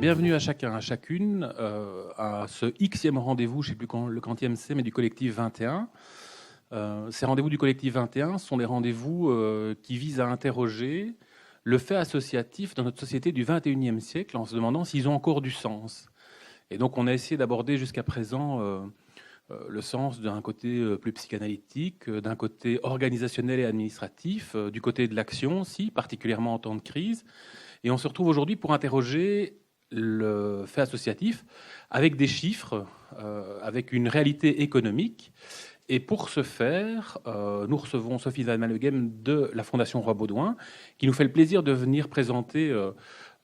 bienvenue à chacun, à chacune, à ce Xème rendez-vous, je ne sais plus quand, le quantième c'est, mais du collectif 21. Ces rendez-vous du collectif 21 sont des rendez-vous qui visent à interroger le fait associatif dans notre société du 21e siècle en se demandant s'ils ont encore du sens. Et donc on a essayé d'aborder jusqu'à présent le sens d'un côté plus psychanalytique, d'un côté organisationnel et administratif, du côté de l'action aussi, particulièrement en temps de crise. Et on se retrouve aujourd'hui pour interroger le fait associatif avec des chiffres, avec une réalité économique. Et pour ce faire, nous recevons Sophie Van Malleghem de la Fondation Roi Baudouin, qui nous fait le plaisir de venir présenter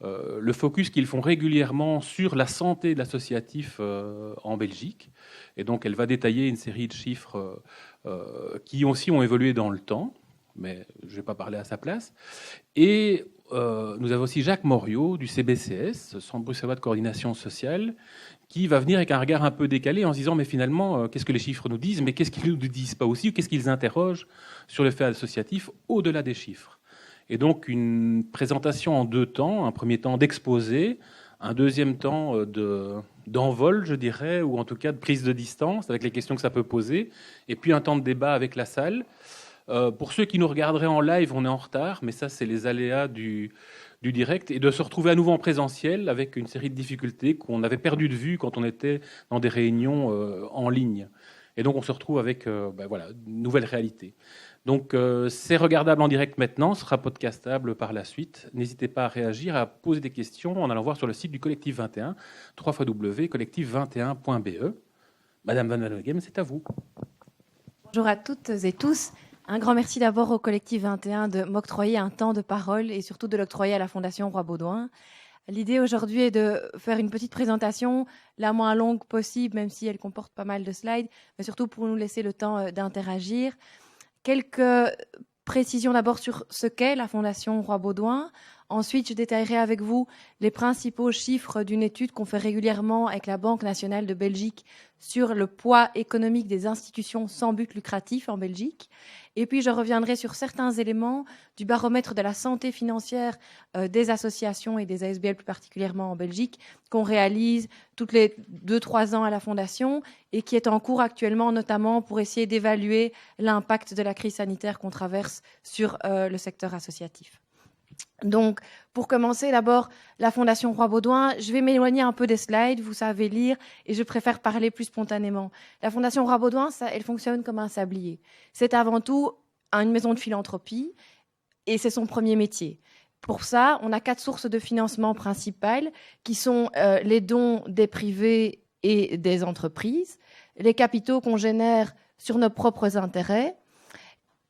le focus qu'ils font régulièrement sur la santé de l'associatif en Belgique. Et donc, elle va détailler une série de chiffres qui aussi ont évolué dans le temps, mais je ne vais pas parler à sa place. Et nous avons aussi Jacques Moriot du CBCS, Centre bruxellois de coordination sociale, qui va venir avec un regard un peu décalé en se disant mais finalement, qu'est-ce que les chiffres nous disent, mais qu'est-ce qu'ils ne nous disent pas aussi, ou qu'est-ce qu'ils interrogent sur le fait associatif au-delà des chiffres. Et donc une présentation en deux temps, un premier temps d'exposé, un deuxième temps d'envol, je dirais, ou en tout cas de prise de distance avec les questions que ça peut poser, et puis un temps de débat avec la salle. Pour ceux qui nous regarderaient en live, on est en retard, mais ça, c'est les aléas du direct, et de se retrouver à nouveau en présentiel avec une série de difficultés qu'on avait perdu de vue quand on était dans des réunions en ligne. Et donc, on se retrouve avec voilà, une nouvelle réalité. Donc, c'est regardable en direct maintenant, sera podcastable par la suite. N'hésitez pas à réagir, à poser des questions en allant voir sur le site du Collectif 21, www.collectif21.be. Madame Van Malleghem, c'est à vous. Bonjour à toutes et tous. Un grand merci d'abord au Collectif 21 de m'octroyer un temps de parole et surtout de l'octroyer à la Fondation Roi Baudouin. L'idée aujourd'hui est de faire une petite présentation, la moins longue possible, même si elle comporte pas mal de slides, mais surtout pour nous laisser le temps d'interagir. Quelques précisions d'abord sur ce qu'est la Fondation Roi Baudouin. Ensuite, je détaillerai avec vous les principaux chiffres d'une étude qu'on fait régulièrement avec la Banque nationale de Belgique sur le poids économique des institutions sans but lucratif en Belgique. Et puis, je reviendrai sur certains éléments du baromètre de la santé financière des associations et des ASBL plus particulièrement en Belgique qu'on réalise toutes les 2-3 ans à la Fondation et qui est en cours actuellement, notamment pour essayer d'évaluer l'impact de la crise sanitaire qu'on traverse sur le secteur associatif. Donc, pour commencer, d'abord, la Fondation Roi Baudouin. Je vais m'éloigner un peu des slides, vous savez lire, et je préfère parler plus spontanément. La Fondation Roi Baudouin, elle fonctionne comme un sablier. C'est avant tout une maison de philanthropie, et c'est son premier métier. Pour ça, on a 4 sources de financement principales, qui sont les dons des privés et des entreprises, les capitaux qu'on génère sur nos propres intérêts,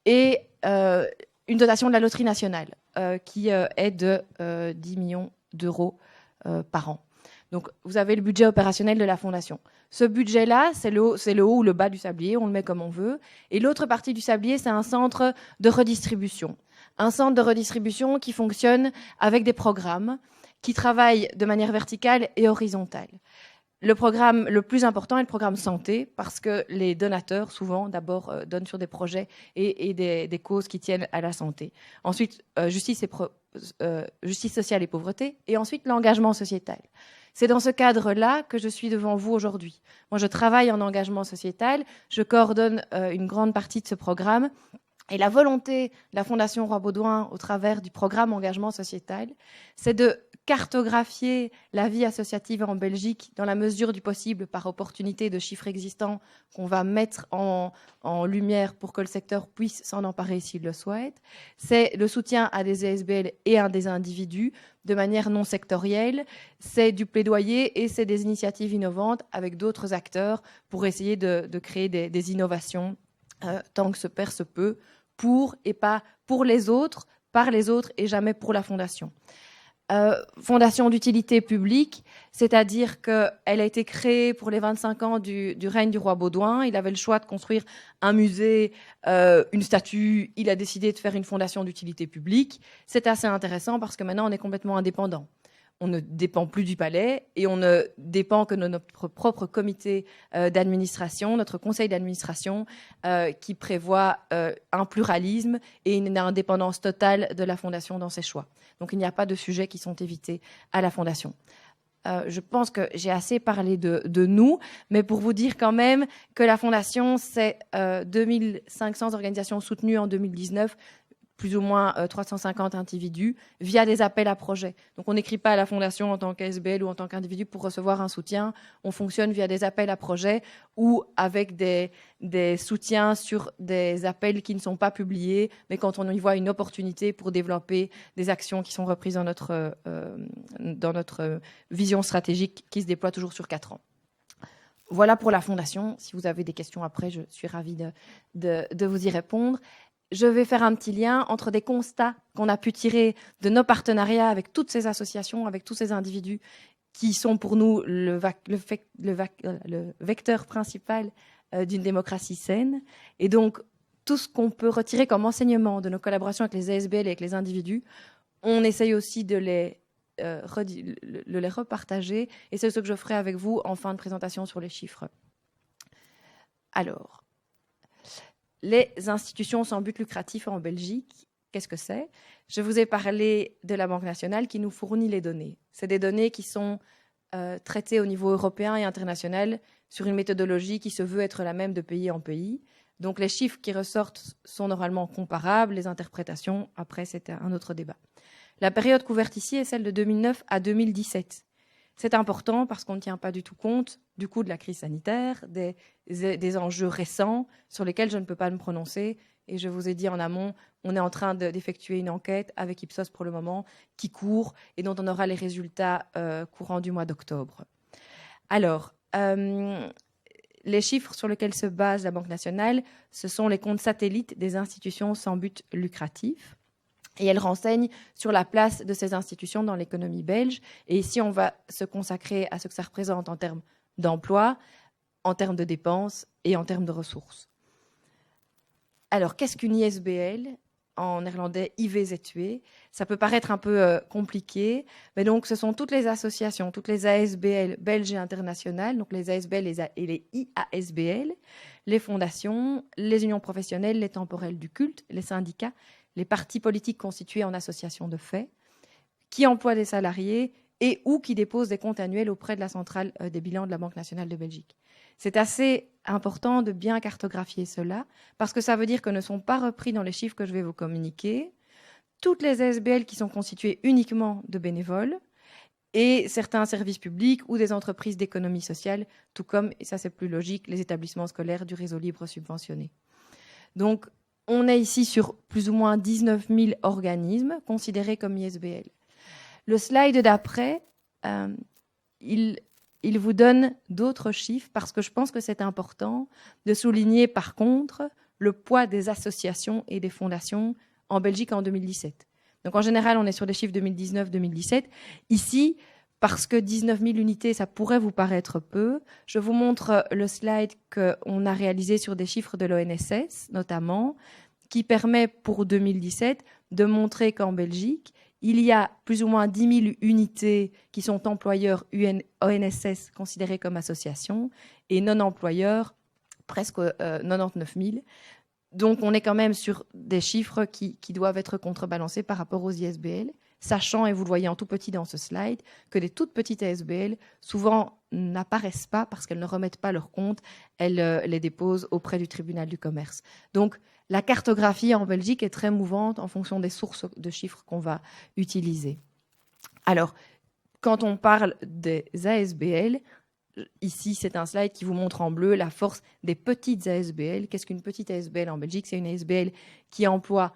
et une dotation de la loterie nationale. Qui est de 10 millions d'euros par an. Donc, vous avez le budget opérationnel de la Fondation. Ce budget-là, c'est le haut ou le bas du sablier, on le met comme on veut. Et l'autre partie du sablier, c'est un centre de redistribution. Un centre de redistribution qui fonctionne avec des programmes, qui travaillent de manière verticale et horizontale. Le programme le plus important est le programme santé, parce que les donateurs, souvent, d'abord, donnent sur des projets et des causes qui tiennent à la santé. Ensuite, justice sociale et pauvreté. Et ensuite, l'engagement sociétal. C'est dans ce cadre-là que je suis devant vous aujourd'hui. Moi, je travaille en engagement sociétal. Je coordonne une grande partie de ce programme. Et la volonté de la Fondation Roi Baudouin, au travers du programme engagement sociétal, c'est de cartographier la vie associative en Belgique dans la mesure du possible par opportunité de chiffres existants qu'on va mettre en lumière pour que le secteur puisse s'en emparer s'il le souhaite. C'est le soutien à des ASBL et à des individus de manière non sectorielle. C'est du plaidoyer et c'est des initiatives innovantes avec d'autres acteurs pour essayer de créer des innovations tant que se perd se peut, pour et pas pour les autres, par les autres et jamais pour la Fondation. Fondation d'utilité publique, c'est-à-dire qu'elle a été créée pour les 25 ans du règne du roi Baudouin. Il avait le choix de construire un musée, une statue. Il a décidé de faire une fondation d'utilité publique. C'est assez intéressant parce que maintenant, on est complètement indépendant. On ne dépend plus du palais et on ne dépend que de notre propre comité d'administration, notre conseil d'administration qui prévoit un pluralisme et une indépendance totale de la Fondation dans ses choix. Donc il n'y a pas de sujets qui sont évités à la Fondation. Je pense que j'ai assez parlé de nous, mais pour vous dire quand même que la Fondation, c'est 2500 organisations soutenues en 2019, plus ou moins 350 individus, via des appels à projets. Donc on n'écrit pas à la Fondation en tant qu'ASBL ou en tant qu'individu pour recevoir un soutien. On fonctionne via des appels à projets ou avec des soutiens sur des appels qui ne sont pas publiés, mais quand on y voit une opportunité pour développer des actions qui sont reprises dans notre vision stratégique qui se déploie toujours sur 4 ans. Voilà pour la Fondation. Si vous avez des questions après, je suis ravie de vous y répondre. Je vais faire un petit lien entre des constats qu'on a pu tirer de nos partenariats avec toutes ces associations, avec tous ces individus qui sont pour nous le vecteur principal d'une démocratie saine. Et donc, tout ce qu'on peut retirer comme enseignement de nos collaborations avec les ASBL et avec les individus, on essaye aussi de les repartager. Et c'est ce que je ferai avec vous en fin de présentation sur les chiffres. Alors, les institutions sans but lucratif en Belgique, qu'est-ce que c'est? Je vous ai parlé de la Banque nationale qui nous fournit les données. C'est des données qui sont traitées au niveau européen et international sur une méthodologie qui se veut être la même de pays en pays. Donc les chiffres qui ressortent sont normalement comparables, les interprétations, après c'est un autre débat. La période couverte ici est celle de 2009 à 2017. C'est important parce qu'on ne tient pas du tout compte du coût de la crise sanitaire, des enjeux récents sur lesquels je ne peux pas me prononcer. Et je vous ai dit en amont, on est en train d'effectuer une enquête avec Ipsos pour le moment qui court et dont on aura les résultats courant du mois d'octobre. Alors, les chiffres sur lesquels se base la Banque nationale, ce sont les comptes satellites des institutions sans but lucratif. Et elle renseigne sur la place de ces institutions dans l'économie belge. Et ici, on va se consacrer à ce que ça représente en termes d'emploi, en termes de dépenses et en termes de ressources. Alors, qu'est-ce qu'une ISBL? En néerlandais, IVZW. Ça peut paraître un peu compliqué, mais donc ce sont toutes les associations, toutes les ASBL belges et internationales, donc les ASBL et les IASBL, les fondations, les unions professionnelles, les temporels du culte, les syndicats, les partis politiques constitués en associations de fait, qui emploient des salariés et ou qui déposent des comptes annuels auprès de la centrale des bilans de la Banque nationale de Belgique. C'est assez important de bien cartographier cela, parce que ça veut dire que ne sont pas repris dans les chiffres que je vais vous communiquer toutes les ASBL qui sont constituées uniquement de bénévoles et certains services publics ou des entreprises d'économie sociale, tout comme, et ça c'est plus logique, les établissements scolaires du réseau libre subventionné. Donc, on est ici sur plus ou moins 19 000 organismes considérés comme ISBL. Le slide d'après, il vous donne d'autres chiffres parce que je pense que c'est important de souligner par contre le poids des associations et des fondations en Belgique en 2017. Donc en général, on est sur des chiffres 2019-2017. Ici, parce que 19 000 unités, ça pourrait vous paraître peu, je vous montre le slide qu'on a réalisé sur des chiffres de l'ONSS, notamment, qui permet pour 2017 de montrer qu'en Belgique, il y a plus ou moins 10 000 unités qui sont employeurs ONSS considérés comme associations et non-employeurs, presque 99 000. Donc on est quand même sur des chiffres qui doivent être contrebalancés par rapport aux ISBL, sachant, et vous le voyez en tout petit dans ce slide, que les toutes petites ASBL souvent n'apparaissent pas parce qu'elles ne remettent pas leurs comptes, elles les déposent auprès du tribunal du commerce. Donc la cartographie en Belgique est très mouvante en fonction des sources de chiffres qu'on va utiliser. Alors, quand on parle des ASBL, ici, c'est un slide qui vous montre en bleu la force des petites ASBL. Qu'est-ce qu'une petite ASBL en Belgique? C'est une ASBL qui emploie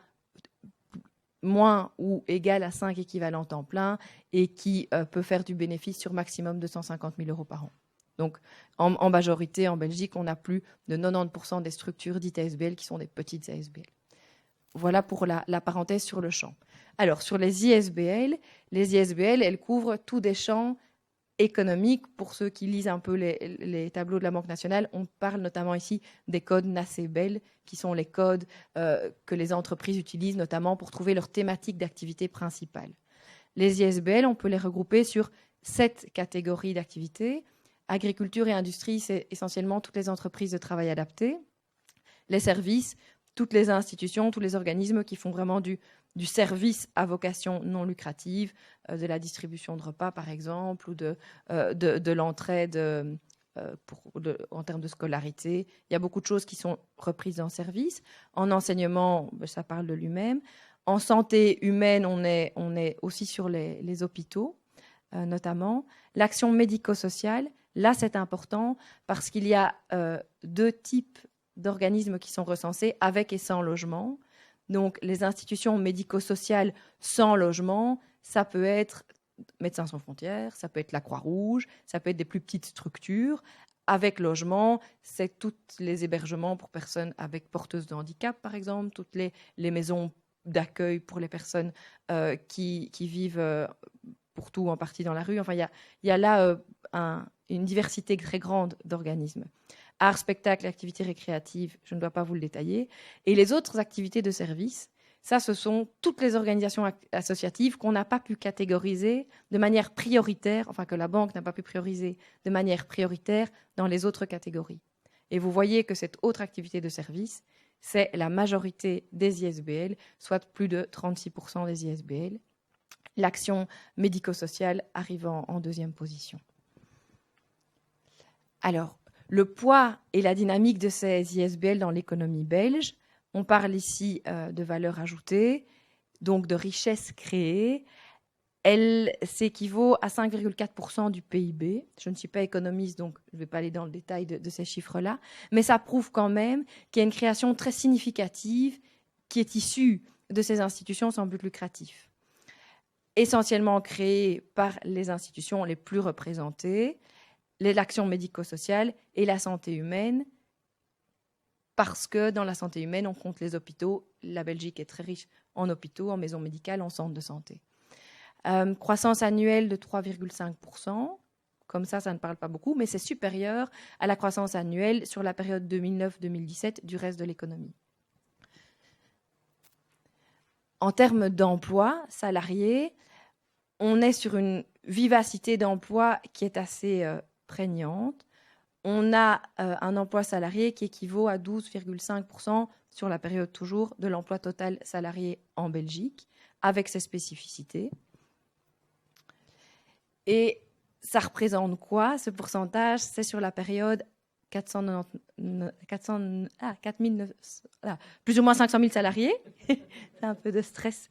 moins ou égal à 5 équivalents temps plein et qui peut faire du bénéfice sur maximum 250 000 € par an. Donc, en majorité, en Belgique, on a plus de 90% des structures dites ASBL qui sont des petites ASBL. Voilà pour la parenthèse sur le champ. Alors, sur les ISBL, elles couvrent tous des champs économiques. Pour ceux qui lisent un peu les tableaux de la Banque nationale, on parle notamment ici des codes NACEBEL, qui sont les codes que les entreprises utilisent notamment pour trouver leur thématique d'activité principale. Les ISBL, on peut les regrouper sur 7 catégories d'activités. Agriculture et industrie, c'est essentiellement toutes les entreprises de travail adapté. Les services, toutes les institutions, tous les organismes qui font vraiment du du service à vocation non lucrative, de la distribution de repas par exemple, ou de l'entraide en termes de scolarité. Il y a beaucoup de choses qui sont reprises en service. En enseignement, ça parle de lui-même. En santé humaine, on est aussi sur les hôpitaux, notamment. L'action médico-sociale, là c'est important parce qu'il y a 2 types d'organismes qui sont recensés avec et sans logement. Donc les institutions médico-sociales sans logement, ça peut être Médecins sans frontières, ça peut être la Croix-Rouge, ça peut être des plus petites structures. Avec logement, c'est tous les hébergements pour personnes avec porteuses de handicap, par exemple, toutes les maisons d'accueil pour les personnes qui vivent pour tout en partie dans la rue. Enfin, il y a là une diversité très grande d'organismes. Art, spectacle, activités récréatives, je ne dois pas vous le détailler. Et les autres activités de service, ça, ce sont toutes les organisations associatives qu'on n'a pas pu catégoriser de manière prioritaire, enfin que la banque n'a pas pu prioriser de manière prioritaire dans les autres catégories. Et vous voyez que cette autre activité de service, c'est la majorité des ISBL, soit plus de 36% des ISBL. L'action médico-sociale arrivant en 2e position. Alors, le poids et la dynamique de ces ISBL dans l'économie belge. On parle ici de valeur ajoutée, donc de richesse créée. Elle s'équivaut à 5,4% du PIB. Je ne suis pas économiste, donc je ne vais pas aller dans le détail de ces chiffres-là, mais ça prouve quand même qu'il y a une création très significative qui est issue de ces institutions sans but lucratif, essentiellement créées par les institutions les plus représentées, l'action médico-sociale et la santé humaine, parce que dans la santé humaine, on compte les hôpitaux. La Belgique est très riche en hôpitaux, en maisons médicales, en centres de santé. Croissance annuelle de 3,5%. Comme ça ne parle pas beaucoup, mais c'est supérieur à la croissance annuelle sur la période 2009-2017 du reste de l'économie. En termes d'emploi salarié, on est sur une vivacité d'emploi qui est assez prégnante. On a un emploi salarié qui équivaut à 12,5% sur la période toujours de l'emploi total salarié en Belgique, avec ses spécificités. Et ça représente quoi, ce pourcentage? C'est sur la période 4 plus ou moins 500 000 salariés, c'est un peu de stress,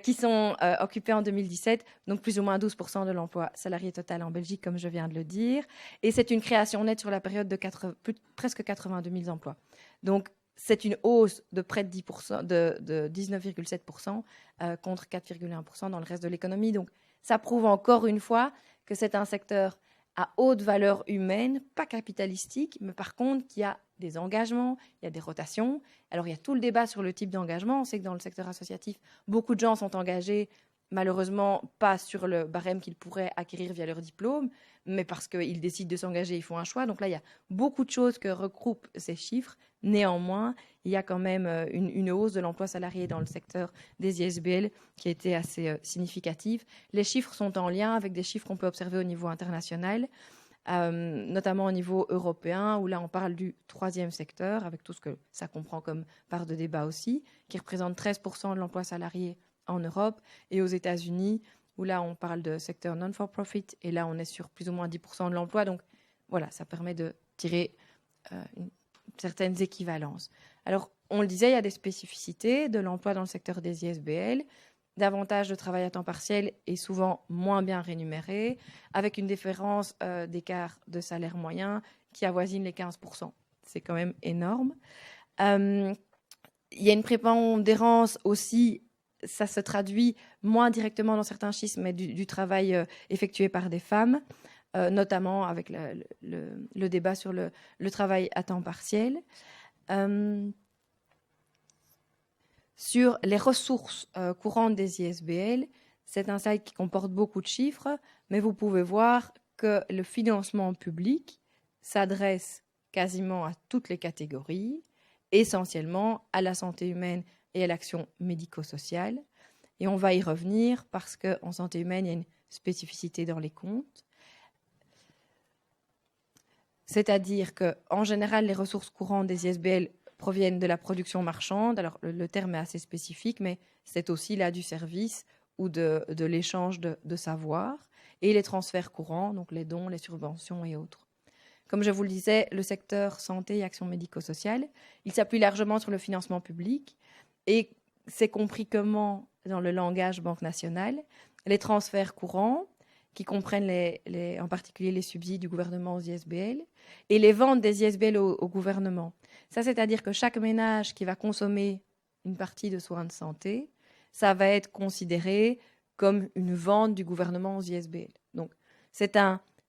qui sont occupés en 2017, donc plus ou moins 12% de l'emploi salarié total en Belgique, comme je viens de le dire. Et c'est une création nette sur la période de presque 82 000 emplois. Donc, c'est une hausse de près de 10%, de 19,7% contre 4,1% dans le reste de l'économie. Donc, ça prouve encore une fois que c'est un secteur à haute valeur humaine, pas capitalistique, mais par contre qui a des engagements, il y a des rotations. Alors il y a tout le débat sur le type d'engagement. On sait que dans le secteur associatif, beaucoup de gens sont engagés, malheureusement pas sur le barème qu'ils pourraient acquérir via leur diplôme, mais parce qu'ils décident de s'engager, ils font un choix. Donc là, il y a beaucoup de choses que regroupent ces chiffres. Néanmoins, il y a quand même une hausse de l'emploi salarié dans le secteur des ISBL qui a été assez significative. Les chiffres sont en lien avec des chiffres qu'on peut observer au niveau international, notamment au niveau européen, où là on parle du 3e secteur, avec tout ce que ça comprend comme part de débat aussi, qui représente 13% de l'emploi salarié en Europe, et aux États-Unis, où là on parle de secteur non-for-profit, et là on est sur plus ou moins 10% de l'emploi. Donc voilà, ça permet de tirer certaines équivalences. Alors, on le disait, il y a des spécificités de l'emploi dans le secteur des ISBL, davantage de travail à temps partiel et souvent moins bien rémunéré, avec une différence d'écart de salaire moyen qui avoisine les 15%. C'est quand même énorme. Il y a une prépondérance aussi, ça se traduit moins directement dans certains chiffres, mais du travail effectué par des femmes, notamment avec le débat sur le travail à temps partiel. Sur les ressources courantes des ISBL, c'est un slide qui comporte beaucoup de chiffres, mais vous pouvez voir que le financement public s'adresse quasiment à toutes les catégories, essentiellement à la santé humaine et à l'action médico-sociale. Et on va y revenir parce qu'en santé humaine, il y a une spécificité dans les comptes. C'est-à-dire qu'en général, les ressources courantes des ISBL proviennent de la production marchande. Alors, le terme est assez spécifique, mais c'est aussi là du service ou de l'échange de savoir. Et les transferts courants, donc les dons, les subventions et autres. Comme je vous le disais, le secteur santé et action médico-sociale, il s'appuie largement sur le financement public et c'est compris comment, dans le langage Banque nationale, les transferts courants, qui comprennent en particulier les subsides du gouvernement aux ISBL, et les ventes des ISBL au gouvernement. Ça, c'est-à-dire que chaque ménage qui va consommer une partie de soins de santé, ça va être considéré comme une vente du gouvernement aux ISBL. Donc, c'est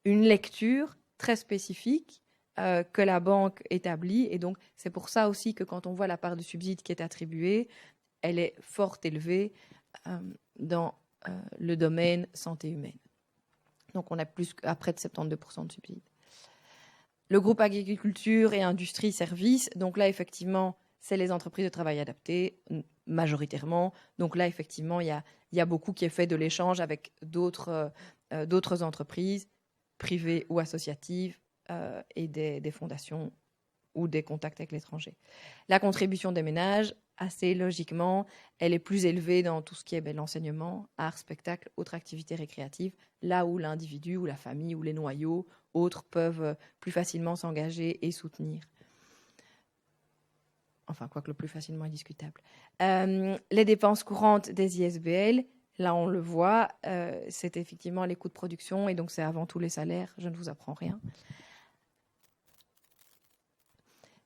une lecture très spécifique que la banque établit, et donc c'est pour ça aussi que quand on voit la part de subside qui est attribuée, elle est fort élevée dans le domaine santé humaine. Donc, on a plus à près de 72% de subsides. Le groupe agriculture et industrie services, donc là, effectivement, c'est les entreprises de travail adapté, majoritairement. Donc là, effectivement, il y a beaucoup qui est fait de l'échange avec d'autres entreprises, privées ou associatives, et des fondations ou des contacts avec l'étranger. La contribution des ménages, assez logiquement, elle est plus élevée dans tout ce qui est l'enseignement, art, spectacle, autres activités récréatives, là où l'individu ou la famille ou les noyaux, autres, peuvent plus facilement s'engager et soutenir. Enfin, quoique le plus facilement est discutable. Les dépenses courantes des ISBL, là on le voit, c'est effectivement les coûts de production et donc c'est avant tout les salaires, je ne vous apprends rien.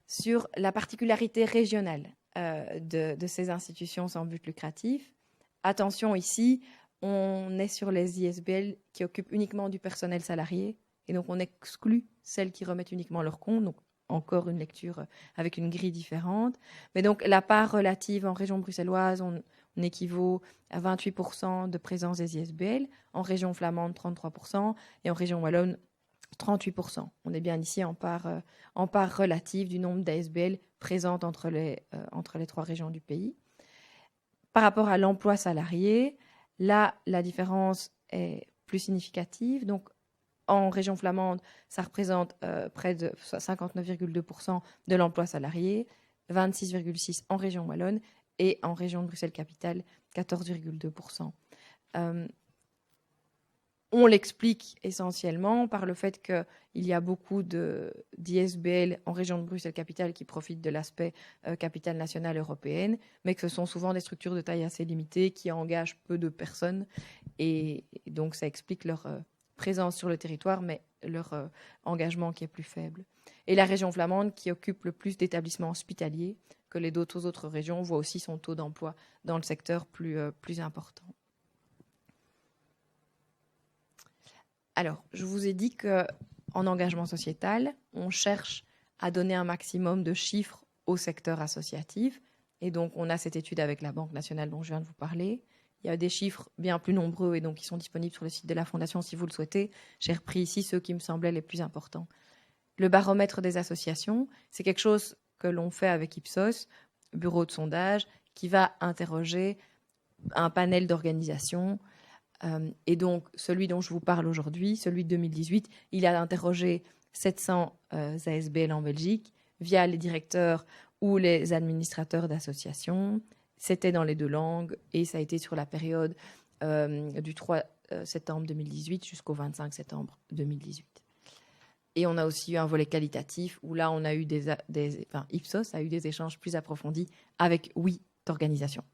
Sur la particularité régionale de ces institutions sans but lucratif. Attention ici, on est sur les ISBL qui occupent uniquement du personnel salarié et donc on exclut celles qui remettent uniquement leur compte. Donc encore une lecture avec une grille différente. Mais donc la part relative en région bruxelloise, on équivaut à 28% de présence des ISBL, en région flamande 33% et en région wallonne 38%. On est bien ici en part relative du nombre d'ASBL présentes entre les trois régions du pays. Par rapport à l'emploi salarié, là, la différence est plus significative. Donc, en région flamande, ça représente près de 59,2% de l'emploi salarié, 26,6% en région wallonne et en région de Bruxelles-Capitale, 14,2%. On l'explique essentiellement par le fait qu'il y a beaucoup d'ISBL en région de Bruxelles-Capitale qui profitent de l'aspect capitale nationale européenne, mais que ce sont souvent des structures de taille assez limitée qui engagent peu de personnes. Et donc, ça explique leur présence sur le territoire, mais leur engagement qui est plus faible. Et la région flamande, qui occupe le plus d'établissements hospitaliers que les autres régions, voit aussi son taux d'emploi dans le secteur plus important. Alors, je vous ai dit qu'en engagement sociétal, on cherche à donner un maximum de chiffres au secteur associatif. Et donc, on a cette étude avec la Banque nationale dont je viens de vous parler. Il y a des chiffres bien plus nombreux et donc qui sont disponibles sur le site de la Fondation si vous le souhaitez. J'ai repris ici ceux qui me semblaient les plus importants. Le baromètre des associations, c'est quelque chose que l'on fait avec Ipsos, bureau de sondage, qui va interroger un panel d'organisations. Et donc, celui dont je vous parle aujourd'hui, celui de 2018, il a interrogé 700 ASBL en Belgique via les directeurs ou les administrateurs d'associations. C'était dans les deux langues et ça a été sur la période du 3 septembre 2018 jusqu'au 25 septembre 2018. Et on a aussi eu un volet qualitatif où là, on a eu Ipsos a eu des échanges plus approfondis avec 8 organisations.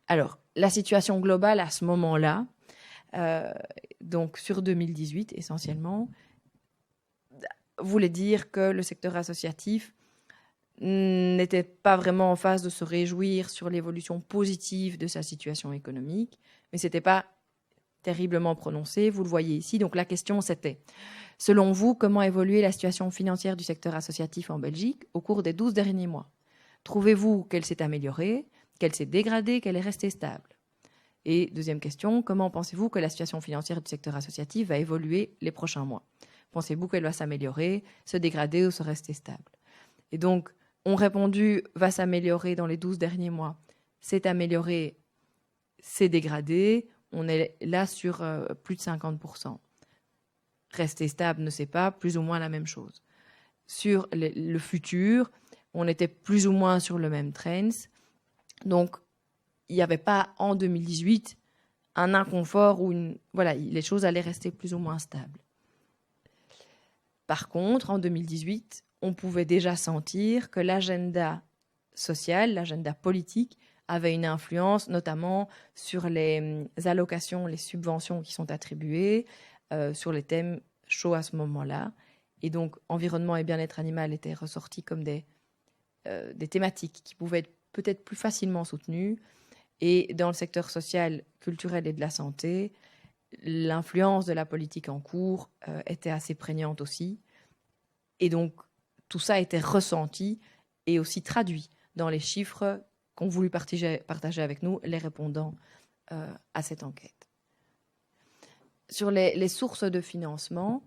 Alors, la situation globale à ce moment-là, donc sur 2018 essentiellement, voulait dire que le secteur associatif n'était pas vraiment en phase de se réjouir sur l'évolution positive de sa situation économique, mais ce n'était pas terriblement prononcé, vous le voyez ici. Donc la question c'était, selon vous, comment a évolué la situation financière du secteur associatif en Belgique au cours des 12 derniers mois? Trouvez-vous qu'elle s'est améliorée, qu'elle s'est dégradée, qu'elle est restée stable? Et deuxième question, comment pensez-vous que la situation financière du secteur associatif va évoluer les prochains mois? Pensez-vous qu'elle va s'améliorer, se dégrader ou se rester stable? Et donc, on répondu va s'améliorer dans les 12 derniers mois. C'est amélioré, c'est dégradé. On est là sur plus de 50%. Rester stable, ne sait pas, plus ou moins la même chose. Sur le futur, on était plus ou moins sur le même trend. Donc, il n'y avait pas en 2018 un inconfort où les choses allaient rester plus ou moins stables. Par contre, en 2018, on pouvait déjà sentir que l'agenda social, l'agenda politique, avait une influence notamment sur les allocations, les subventions qui sont attribuées, sur les thèmes chauds à ce moment-là. Et donc, environnement et bien-être animal étaient ressortis comme des thématiques qui pouvaient être peut-être plus facilement soutenues. Et dans le secteur social, culturel et de la santé, l'influence de la politique en cours était assez prégnante aussi. Et donc, tout ça était ressenti et aussi traduit dans les chiffres qu'ont voulu partager avec nous les répondants à cette enquête. Sur les sources de financement,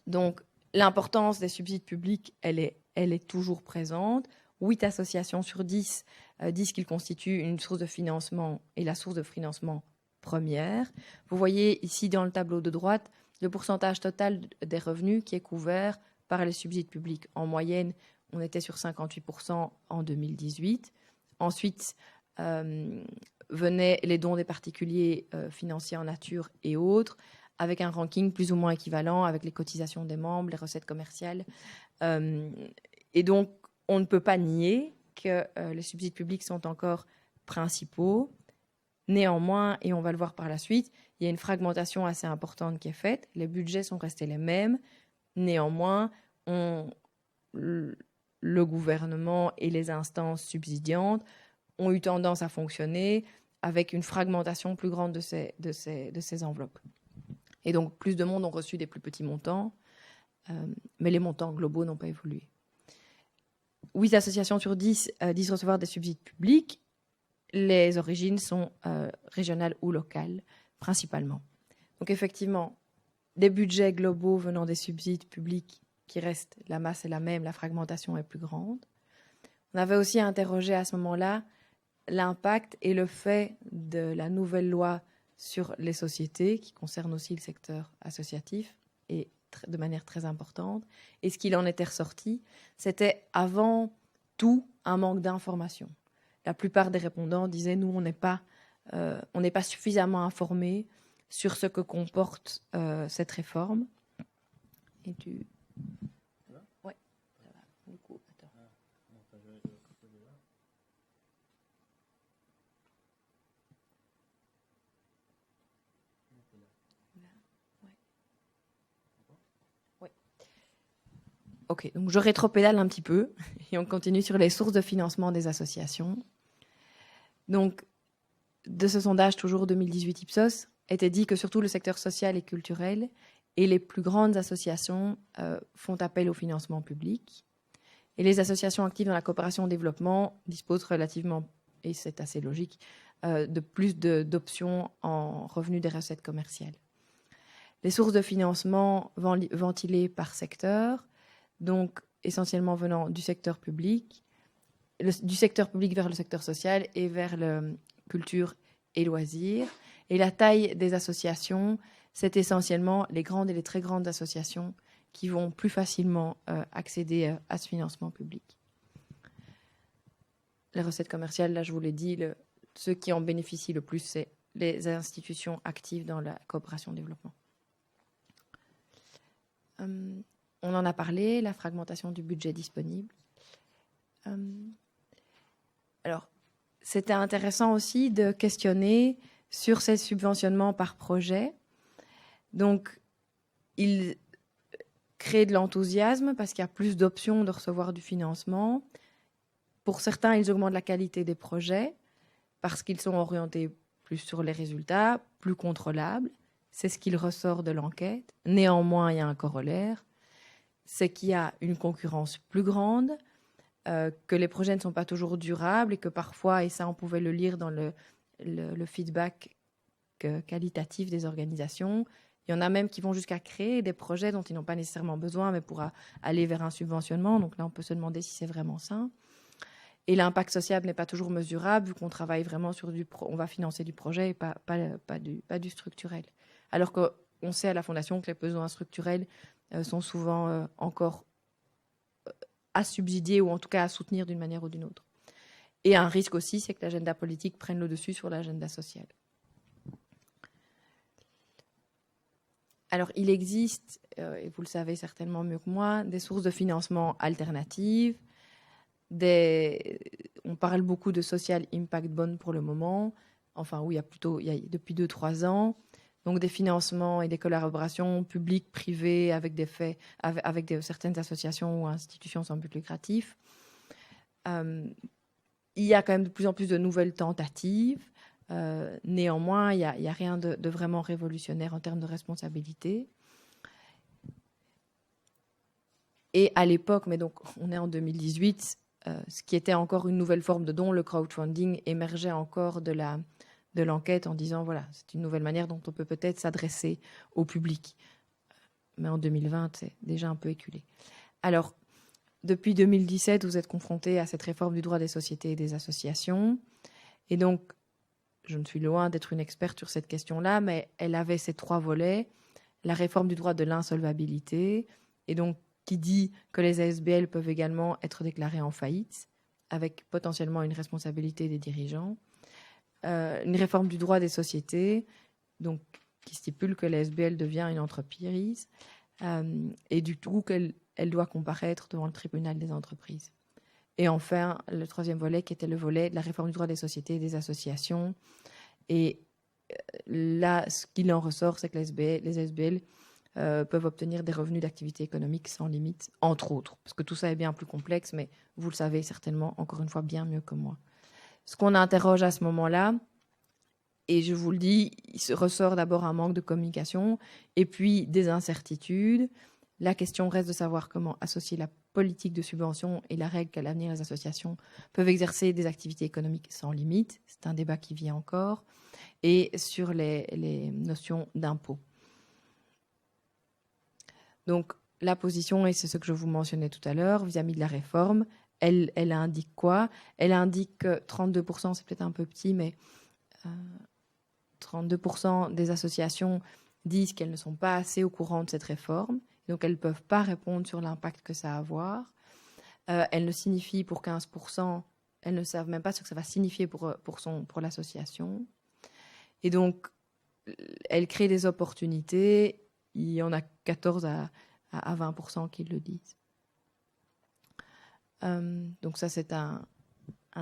donc l'importance des subsides publics, elle est toujours présente. 8 associations sur 10 disent qu'ils constituent une source de financement et la source de financement première. Vous voyez ici dans le tableau de droite le pourcentage total des revenus qui est couvert par les subsides publics. En moyenne, on était sur 58% en 2018. Ensuite, venaient les dons des particuliers financiers en nature et autres, avec un ranking plus ou moins équivalent avec les cotisations des membres, les recettes commerciales. Et donc, on ne peut pas nier que les subsides publics sont encore principaux. Néanmoins, et on va le voir par la suite, il y a une fragmentation assez importante qui est faite. Les budgets sont restés les mêmes. Néanmoins, le gouvernement et les instances subsidiantes ont eu tendance à fonctionner avec une fragmentation plus grande de ces enveloppes. Et donc, plus de monde ont reçu des plus petits montants, mais les montants globaux n'ont pas évolué. 8 associations sur 10 disent recevoir des subsides publics. Les origines sont régionales ou locales, principalement. Donc, effectivement, des budgets globaux venant des subsides publics qui restent, la masse est la même, la fragmentation est plus grande. On avait aussi interrogé à ce moment-là l'impact et le fait de la nouvelle loi sur les sociétés, qui concerne aussi le secteur associatif, et de manière très importante. Et ce qu'il en était ressorti, c'était avant tout un manque d'information. La plupart des répondants disaient, nous, on n'est pas suffisamment informés sur ce que comporte cette réforme. Et tu... Oui, ça va. Du coup, attends. Ok, donc je rétropédale un petit peu et on continue sur les sources de financement des associations. Donc, de ce sondage, toujours 2018 Ipsos, était dit que surtout le secteur social et culturel et les plus grandes associations font appel au financement public. Et les associations actives dans la coopération au développement disposent relativement, et c'est assez logique, de plus d'options en revenus des recettes commerciales. Les sources de financement ventilées par secteur, donc essentiellement venant du secteur public, du secteur public vers le secteur social et vers le culture et loisirs. Et la taille des associations, c'est essentiellement les grandes et les très grandes associations qui vont plus facilement accéder à ce financement public. Les recettes commerciales, là je vous l'ai dit, ceux qui en bénéficient le plus, c'est les institutions actives dans la coopération développement. On en a parlé, la fragmentation du budget disponible. Alors, c'était intéressant aussi de questionner sur ces subventionnements par projet. Donc, il crée de l'enthousiasme parce qu'il y a plus d'options de recevoir du financement. Pour certains, ils augmentent la qualité des projets parce qu'ils sont orientés plus sur les résultats, plus contrôlables. C'est ce qu'il ressort de l'enquête. Néanmoins, il y a un corollaire, c'est qu'il y a une concurrence plus grande, que les projets ne sont pas toujours durables et que parfois, et ça on pouvait le lire dans le feedback qualitatif des organisations, il y en a même qui vont jusqu'à créer des projets dont ils n'ont pas nécessairement besoin, mais pour aller vers un subventionnement. Donc là, on peut se demander si c'est vraiment ça. Et l'impact social n'est pas toujours mesurable, vu qu'on travaille vraiment sur on va financer du projet et pas du structurel. Alors qu'on sait à la Fondation que les besoins structurels sont souvent encore à subsidier ou en tout cas à soutenir d'une manière ou d'une autre. Et un risque aussi, c'est que l'agenda politique prenne le dessus sur l'agenda social. Alors, il existe, et vous le savez certainement mieux que moi, des sources de financement alternatives. On parle beaucoup de social impact bond pour le moment. Enfin, oui, il y a depuis 2-3 ans. Donc, des financements et des collaborations publiques, privées, avec certaines associations ou institutions sans but lucratif. Il y a quand même de plus en plus de nouvelles tentatives. Néanmoins, il n'y a rien de vraiment révolutionnaire en termes de responsabilité. Et à l'époque, mais donc on est en 2018, ce qui était encore une nouvelle forme de don, le crowdfunding, émergeait encore de l'enquête en disant, voilà, c'est une nouvelle manière dont on peut peut-être s'adresser au public. Mais en 2020, c'est déjà un peu éculé. Alors, depuis 2017, vous êtes confrontés à cette réforme du droit des sociétés et des associations. Et donc, je ne suis loin d'être une experte sur cette question-là, mais elle avait ces 3 volets. La réforme du droit de l'insolvabilité, et donc qui dit que les ASBL peuvent également être déclarés en faillite, avec potentiellement une responsabilité des dirigeants. Une réforme du droit des sociétés, donc, qui stipule que l'ASBL devient une entreprise, et du coup qu'elle doit comparaître devant le tribunal des entreprises. Et enfin, le 3e volet, qui était le volet de la réforme du droit des sociétés et des associations. Et là, ce qu'il en ressort, c'est que les ASBL peuvent obtenir des revenus d'activité économique sans limite, entre autres. Parce que tout ça est bien plus complexe, mais vous le savez certainement, encore une fois, bien mieux que moi. Ce qu'on interroge à ce moment-là, et je vous le dis, il se ressort d'abord un manque de communication, et puis des incertitudes. La question reste de savoir comment associer la politique de subvention et la règle qu'à l'avenir les associations peuvent exercer des activités économiques sans limite. C'est un débat qui vient encore. Et sur les notions d'impôt. Donc, la position, et c'est ce que je vous mentionnais tout à l'heure, vis-à-vis de la réforme, elle indique quoi? Elle indique que 32%, c'est peut-être un peu petit, mais 32% des associations disent qu'elles ne sont pas assez au courant de cette réforme. Donc, elles ne peuvent pas répondre sur l'impact que ça va avoir. Elle ne signifie pour 15%, elles ne savent même pas ce que ça va signifier pour l'association. Et donc, elle crée des opportunités. Il y en a 14 à 20% qui le disent. Donc ça, c'est un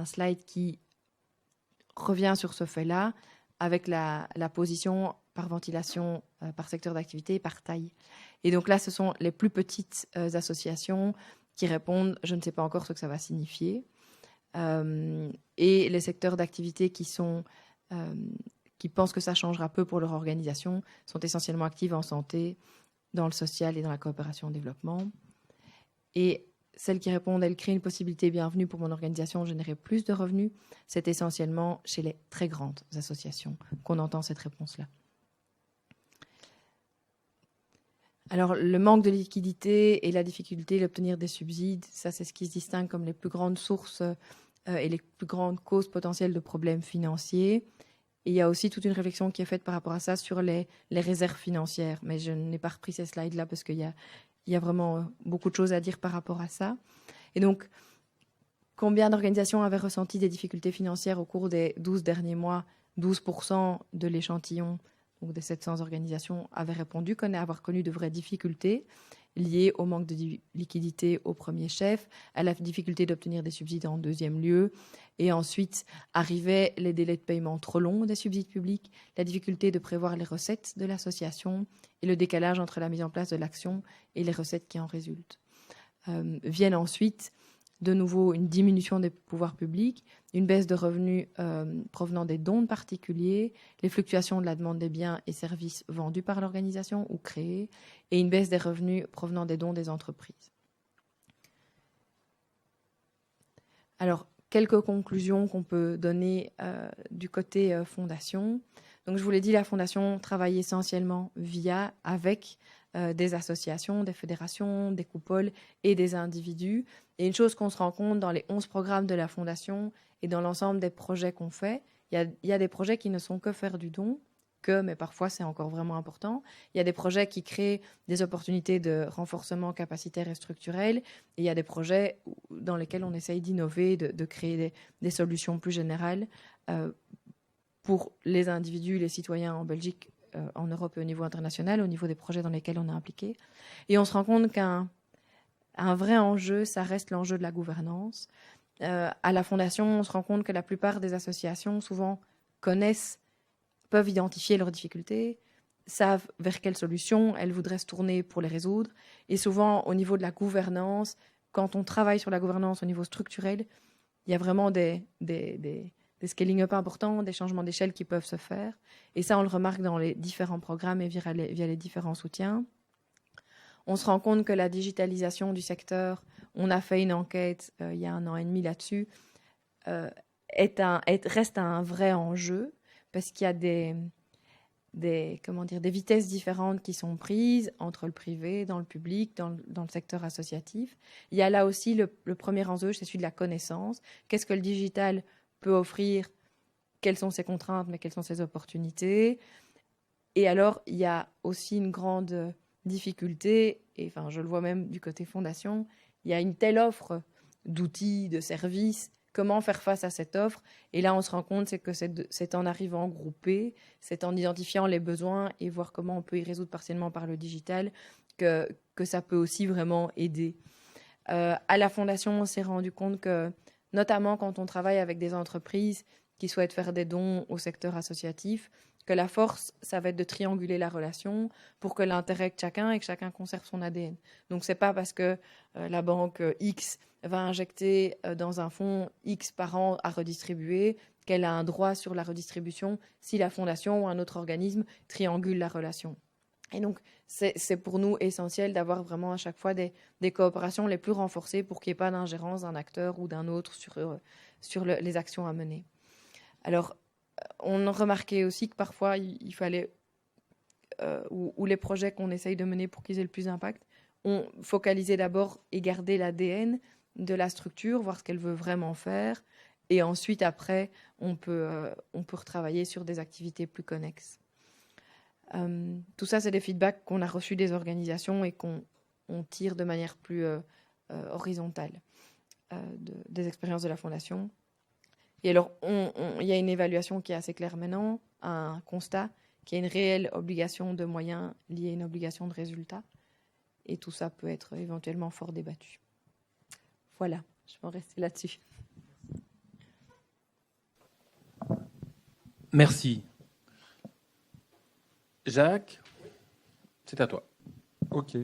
slide qui revient sur ce fait-là, avec la position par ventilation, par secteur d'activité, par taille. Et donc là, ce sont les plus petites associations qui répondent « je ne sais pas encore ce que ça va signifier ». Et les secteurs d'activité qui pensent que ça changera peu pour leur organisation sont essentiellement actives en santé, dans le social et dans la coopération au développement. Et celles qui répondent « elles créent une possibilité bienvenue pour mon organisation de générer plus de revenus », c'est essentiellement chez les très grandes associations qu'on entend cette réponse-là. Alors, le manque de liquidité et la difficulté d'obtenir des subsides, ça c'est ce qui se distingue comme les plus grandes sources et les plus grandes causes potentielles de problèmes financiers. Et il y a aussi toute une réflexion qui est faite par rapport à ça sur les réserves financières. Mais je n'ai pas repris ces slides-là parce qu'il y a vraiment beaucoup de choses à dire par rapport à ça. Et donc, combien d'organisations avaient ressenti des difficultés financières au cours des 12 derniers mois? 12% de l'échantillon, donc des 700 organisations, avaient répondu avoir connu de vraies difficultés liées au manque de liquidité au premier chef, à la difficulté d'obtenir des subsides en deuxième lieu, et ensuite arrivaient les délais de paiement trop longs des subsides publics, la difficulté de prévoir les recettes de l'association et le décalage entre la mise en place de l'action et les recettes qui en résultent. Viennent ensuite de nouveau une diminution des pouvoirs publics, une baisse de revenus provenant des dons de particuliers, les fluctuations de la demande des biens et services vendus par l'organisation ou créés, et une baisse des revenus provenant des dons des entreprises. Alors, quelques conclusions qu'on peut donner du côté fondation. Donc, je vous l'ai dit, la fondation travaille essentiellement avec des associations, des fédérations, des coupoles et des individus. Et une chose qu'on se rend compte dans les 11 programmes de la fondation et dans l'ensemble des projets qu'on fait, il y a des projets qui ne sont que faire du don que, mais parfois c'est encore vraiment important. Il y a des projets qui créent des opportunités de renforcement capacitaire et structurel, et il y a des projets dans lesquels on essaye d'innover, de créer des solutions plus générales pour les individus, les citoyens en Belgique, en Europe et au niveau international, au niveau des projets dans lesquels on est impliqué. Et on se rend compte qu'un vrai enjeu, ça reste l'enjeu de la gouvernance. À la Fondation, on se rend compte que la plupart des associations, souvent, peuvent identifier leurs difficultés, savent vers quelles solutions elles voudraient se tourner pour les résoudre. Et souvent, au niveau de la gouvernance, quand on travaille sur la gouvernance au niveau structurel, il y a vraiment des scaling up importants, des changements d'échelle qui peuvent se faire. Et ça, on le remarque dans les différents programmes et via les différents soutiens. On se rend compte que la digitalisation du secteur, on a fait une enquête il y a 1 an et demi là-dessus, reste un vrai enjeu parce qu'il y a des vitesses différentes qui sont prises entre le privé, dans le public, dans le secteur associatif. Il y a là aussi le premier enjeu, c'est celui de la connaissance. Qu'est-ce que le digital peut offrir? Quelles sont ses contraintes, mais quelles sont ses opportunités? Et alors, il y a aussi une grande difficulté, et enfin, je le vois même du côté fondation, il y a une telle offre d'outils, de services. Comment faire face à cette offre? Et là, on se rend compte que c'est en arrivant groupé, c'est en identifiant les besoins et voir comment on peut y résoudre partiellement par le digital que ça peut aussi vraiment aider. À la Fondation, on s'est rendu compte que, notamment quand on travaille avec des entreprises qui souhaitent faire des dons au secteur associatif, que la force, ça va être de trianguler la relation pour que l'intérêt de chacun et que chacun conserve son ADN. Donc, c'est pas parce que la banque X va injecter dans un fonds X par an à redistribuer qu'elle a un droit sur la redistribution si la fondation ou un autre organisme triangule la relation. Et donc, c'est pour nous essentiel d'avoir vraiment à chaque fois des coopérations les plus renforcées pour qu'il n'y ait pas d'ingérence d'un acteur ou d'un autre sur les actions à mener. Alors, on remarquait aussi que parfois, il fallait, ou les projets qu'on essaye de mener pour qu'ils aient le plus d'impact, on focalisait d'abord et garder l'ADN de la structure, voir ce qu'elle veut vraiment faire, et ensuite, après, on peut retravailler sur des activités plus connexes. Tout ça, c'est des feedbacks qu'on a reçus des organisations et qu'on tire de manière plus horizontale des expériences de la Fondation. Et alors, il y a une évaluation qui est assez claire maintenant, un constat qui a une réelle obligation de moyens liée à une obligation de résultat. Et tout ça peut être éventuellement fort débattu. Voilà, je vais en rester là-dessus. Merci. Jacques, c'est à toi. Ok.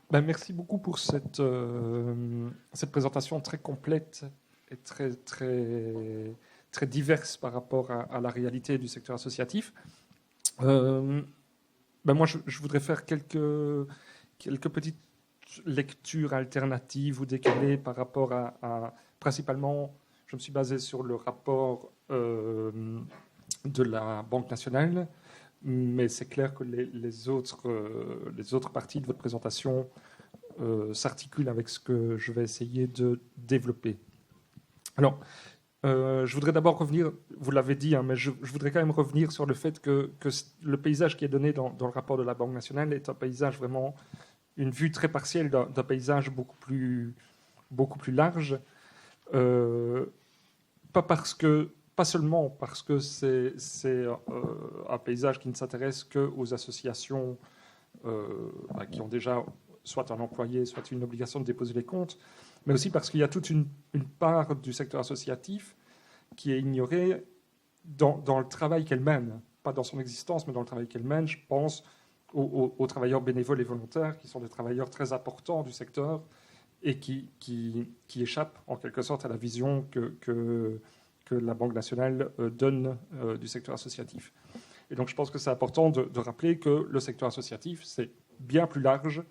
Ben, merci beaucoup pour cette présentation très complète et très, très, très diverse par rapport à la réalité du secteur associatif. Ben moi, je voudrais faire quelques petites lectures alternatives ou décalées par rapport principalement, je me suis basé sur le rapport de la Banque nationale, mais c'est clair que les autres parties de votre présentation s'articulent avec ce que je vais essayer de développer. Alors, je voudrais d'abord revenir, vous l'avez dit, mais je voudrais quand même revenir sur le fait que le paysage qui est donné dans le rapport de la Banque nationale est un paysage vraiment, une vue très partielle d'un paysage beaucoup plus large. Pas seulement parce que c'est un paysage qui ne s'intéresse qu'aux associations qui ont déjà soit un employé, soit une obligation de déposer les comptes, mais aussi parce qu'il y a toute une part du secteur associatif qui est ignorée dans le travail qu'elle mène, pas dans son existence, mais dans le travail qu'elle mène. Je pense aux travailleurs bénévoles et volontaires, qui sont des travailleurs très importants du secteur et qui échappent en quelque sorte à la vision que la Banque nationale donne du secteur associatif. Et donc je pense que c'est important de rappeler que le secteur associatif, c'est bien plus large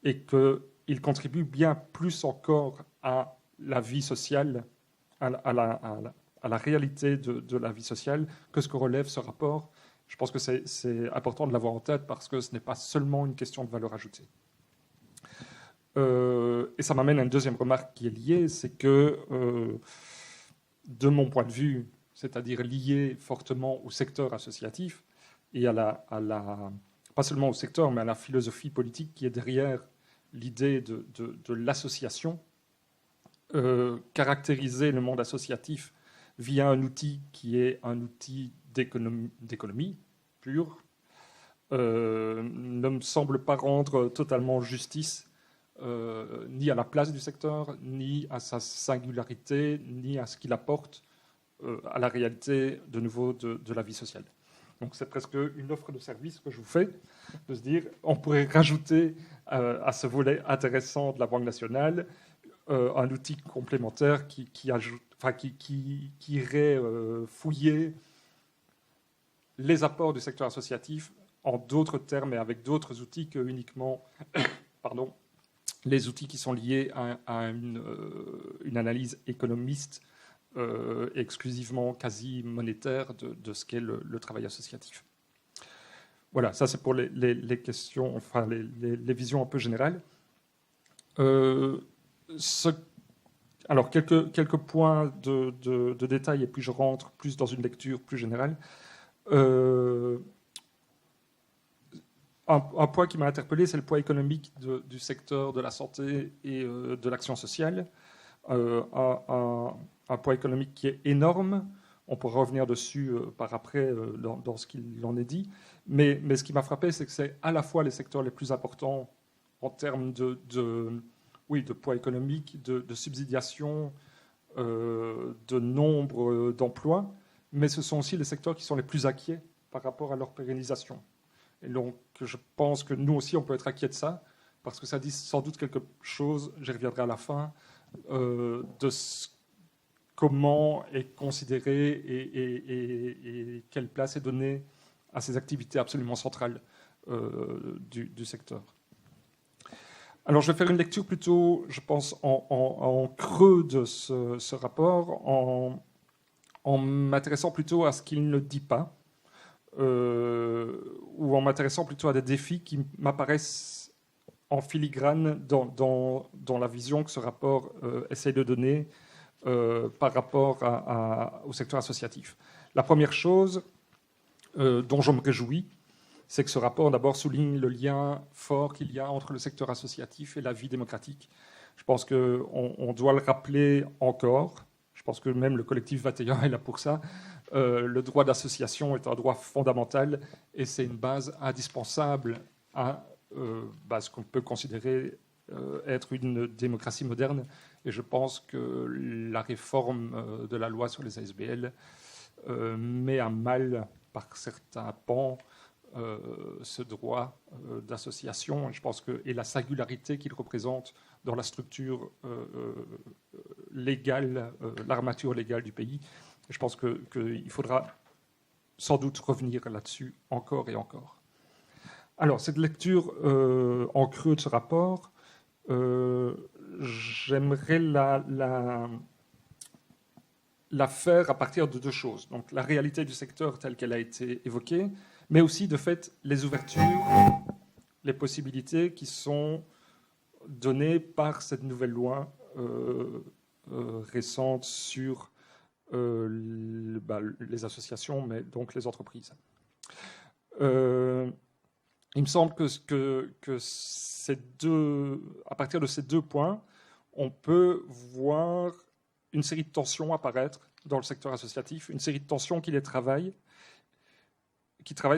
et qu'il contribue bien plus encore à la vie sociale, à la réalité de la vie sociale que ce que relève ce rapport. Je pense que c'est important de l'avoir en tête parce que ce n'est pas seulement une question de valeur ajoutée. Et ça m'amène à une deuxième remarque qui est liée, c'est que, de mon point de vue, c'est-à-dire lié fortement au secteur associatif, et pas seulement au secteur, mais à la philosophie politique qui est derrière l'idée de l'association, caractériser le monde associatif via un outil qui est un outil d'économie pure, ne me semble pas rendre totalement justice ni à la place du secteur, ni à sa singularité, ni à ce qu'il apporte à la réalité, de nouveau, de la vie sociale. Donc c'est presque une offre de service que je vous fais, de se dire, on pourrait rajouter à ce volet intéressant de la Banque nationale un outil complémentaire qui irait fouiller les apports du secteur associatif en d'autres termes et avec d'autres outils que uniquement les outils qui sont liés à une analyse économiste exclusivement quasi monétaire de ce qu'est le travail associatif. Voilà, ça c'est pour les questions, enfin les visions un peu générales. Alors quelques points de détail et puis je rentre plus dans une lecture plus générale. Un point qui m'a interpellé, c'est le poids économique du secteur de la santé et de l'action sociale. Un poids économique qui est énorme. On pourra revenir dessus par après dans ce qu'il en est dit. Mais ce qui m'a frappé, c'est que c'est à la fois les secteurs les plus importants en termes de poids économique, de subsidiation, de nombre d'emplois, mais ce sont aussi les secteurs qui sont les plus inquiets par rapport à leur pérennisation. Et donc, je pense que nous aussi, on peut être inquiets de ça, parce que ça dit sans doute quelque chose, j'y reviendrai à la fin, de comment est considéré et quelle place est donnée à ces activités absolument centrales du secteur. Alors, je vais faire une lecture plutôt, je pense, en creux de ce rapport, en m'intéressant plutôt à ce qu'il ne dit pas, ou en m'intéressant plutôt à des défis qui m'apparaissent en filigrane dans la vision que ce rapport essaye de donner par rapport au secteur associatif. La première chose dont je me réjouis, c'est que ce rapport d'abord souligne le lien fort qu'il y a entre le secteur associatif et la vie démocratique. Je pense qu'on doit le rappeler encore. Je pense que même le collectif 21 est là pour ça. Le droit d'association est un droit fondamental et c'est une base indispensable à ce qu'on peut considérer être une démocratie moderne. Et je pense que la réforme de la loi sur les ASBL met à mal, par certains pans, ce droit d'association. Je pense et la singularité qu'il représente dans la structure légale, l'armature légale du pays. Je pense qu'il faudra sans doute revenir là-dessus encore et encore. Alors, cette lecture en creux de ce rapport, j'aimerais la faire à partir de deux choses. Donc, la réalité du secteur telle qu'elle a été évoquée, mais aussi, de fait, les ouvertures, les possibilités qui sont données par cette nouvelle loi récente sur les associations, mais donc les entreprises. Il me semble que à partir de ces deux points, on peut voir une série de tensions apparaître dans le secteur associatif, une série de tensions qui travaillent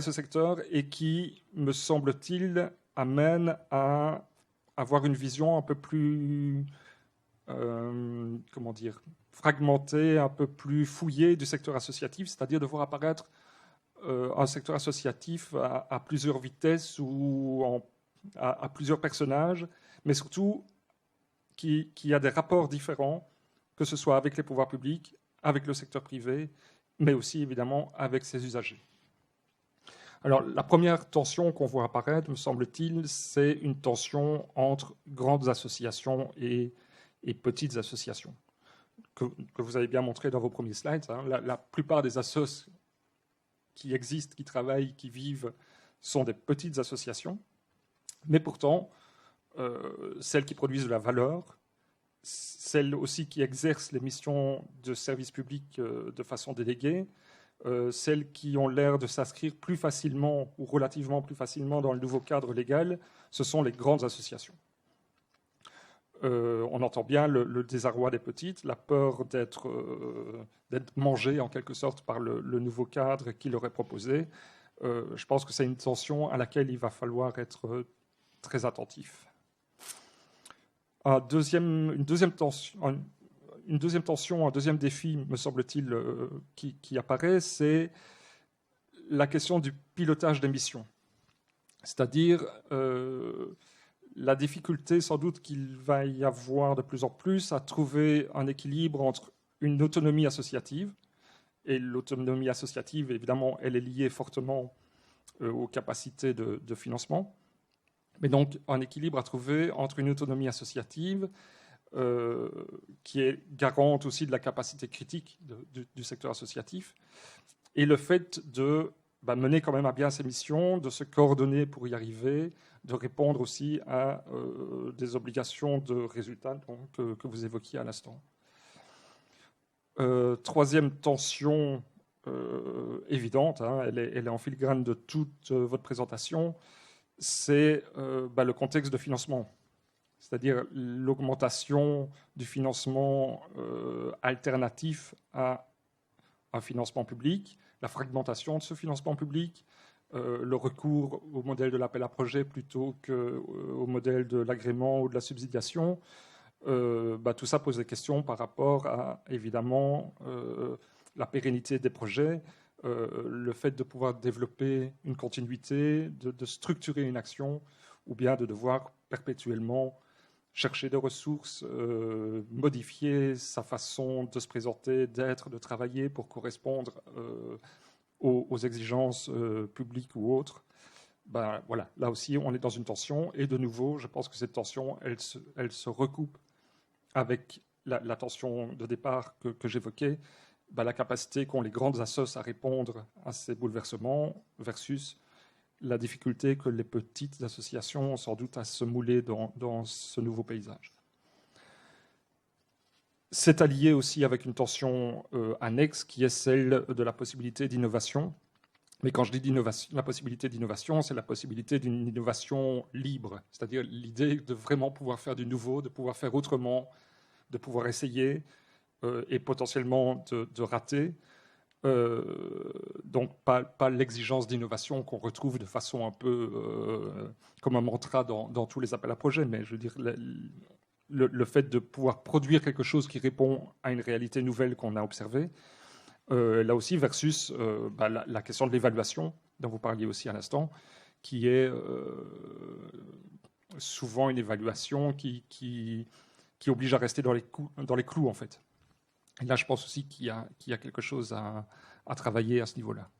ce secteur et qui, me semble-t-il, amènent à avoir une vision un peu plus, fragmentée, un peu plus fouillée du secteur associatif, c'est-à-dire de voir apparaître un secteur associatif à plusieurs vitesses ou à plusieurs personnages, mais surtout qui a des rapports différents, que ce soit avec les pouvoirs publics, avec le secteur privé, mais aussi évidemment avec ses usagers. Alors, la première tension qu'on voit apparaître, me semble-t-il, c'est une tension entre grandes associations et petites associations, que vous avez bien montré dans vos premiers slides. La plupart des assos qui existent, qui travaillent, qui vivent, sont des petites associations, mais pourtant, celles qui produisent de la valeur, celles aussi qui exercent les missions de service public de façon déléguée, celles qui ont l'air de s'inscrire plus facilement ou relativement plus facilement dans le nouveau cadre légal, ce sont les grandes associations. On entend bien le désarroi des petites, la peur d'être mangé en quelque sorte par le nouveau cadre qui leur est proposé. Je pense que c'est une tension à laquelle il va falloir être très attentif. Un deuxième défi, me semble-t-il, qui apparaît, c'est la question du pilotage des missions. C'est-à-dire la difficulté, sans doute, qu'il va y avoir de plus en plus à trouver un équilibre entre une autonomie associative, et l'autonomie associative, évidemment, elle est liée fortement aux capacités de financement, mais donc un équilibre à trouver entre une autonomie associative qui est garante aussi de la capacité critique du secteur associatif, et le fait de mener quand même à bien ses missions, de se coordonner pour y arriver, de répondre aussi à des obligations de résultats que vous évoquiez à l'instant. Troisième tension évidente, elle est en filigrane de toute votre présentation, c'est le contexte de financement. C'est-à-dire l'augmentation du financement alternatif à un financement public, la fragmentation de ce financement public, le recours au modèle de l'appel à projet plutôt qu'au modèle de l'agrément ou de la subsidiation. Tout ça pose des questions par rapport à, évidemment, la pérennité des projets, le fait de pouvoir développer une continuité, de structurer une action, ou bien de devoir perpétuellement chercher des ressources, modifier sa façon de se présenter, d'être, de travailler pour correspondre aux exigences publiques ou autres. Voilà, là aussi, on est dans une tension. Et de nouveau, je pense que cette tension, elle se recoupe avec la tension de départ que j'évoquais, la capacité qu'ont les grandes assos à répondre à ces bouleversements versus la difficulté que les petites associations ont sans doute à se mouler dans ce nouveau paysage. C'est allié aussi avec une tension annexe qui est celle de la possibilité d'innovation. Mais quand je dis la possibilité d'innovation, c'est la possibilité d'une innovation libre, c'est-à-dire l'idée de vraiment pouvoir faire du nouveau, de pouvoir faire autrement, de pouvoir essayer et potentiellement de rater. Donc pas l'exigence d'innovation qu'on retrouve de façon un peu comme un mantra dans tous les appels à projets, mais je veux dire le fait de pouvoir produire quelque chose qui répond à une réalité nouvelle qu'on a observée. Là aussi, versus la question de l'évaluation, dont vous parliez aussi à l'instant, qui est souvent une évaluation qui oblige à rester dans les clous, en fait. Et là, je pense aussi qu'il y a quelque chose à travailler à ce niveau-là.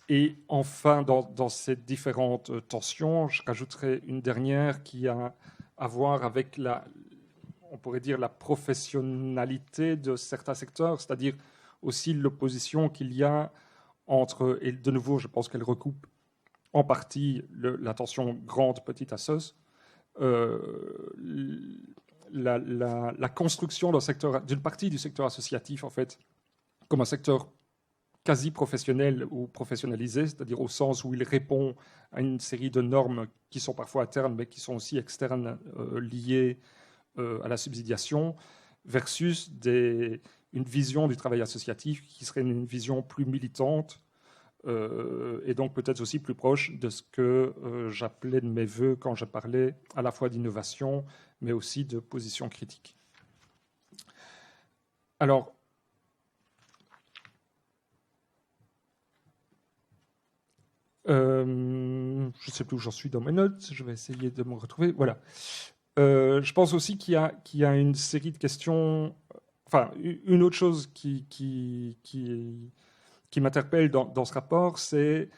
Et enfin, dans ces différentes tensions, je rajouterai une dernière qui a à voir avec on pourrait dire, la professionnalité de certains secteurs, c'est-à-dire aussi l'opposition qu'il y a entre, et de nouveau, je pense qu'elle recoupe en partie la tension grande-petite assos, la construction d'une partie du secteur associatif, en fait, comme un secteur quasi professionnel ou professionnalisé, c'est-à-dire au sens où il répond à une série de normes qui sont parfois internes, mais qui sont aussi externes, liées à la subsidiation, versus une vision du travail associatif qui serait une vision plus militante et donc peut-être aussi plus proche de ce que j'appelais de mes voeux quand je parlais à la fois d'innovation, mais aussi de position critique. Alors, je ne sais plus où j'en suis dans mes notes, je vais essayer de me retrouver. Voilà. Je pense aussi qu'il y a une série de questions. Enfin, une autre chose qui m'interpelle dans ce rapport, c'est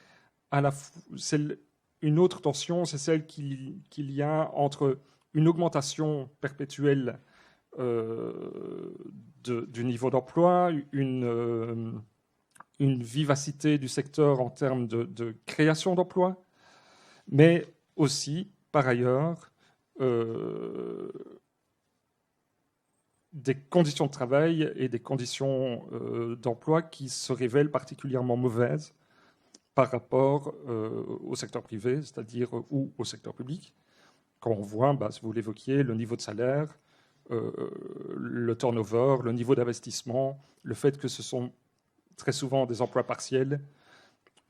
une autre tension, c'est celle qu'il y a entre une augmentation perpétuelle du niveau d'emploi, une vivacité du secteur en termes de création d'emplois, mais aussi, par ailleurs, des conditions de travail et des conditions d'emploi qui se révèlent particulièrement mauvaises par rapport au secteur privé, c'est-à-dire ou au secteur public. Quand on voit, vous l'évoquiez, le niveau de salaire, le turnover, le niveau d'investissement, le fait que ce sont très souvent des emplois partiels,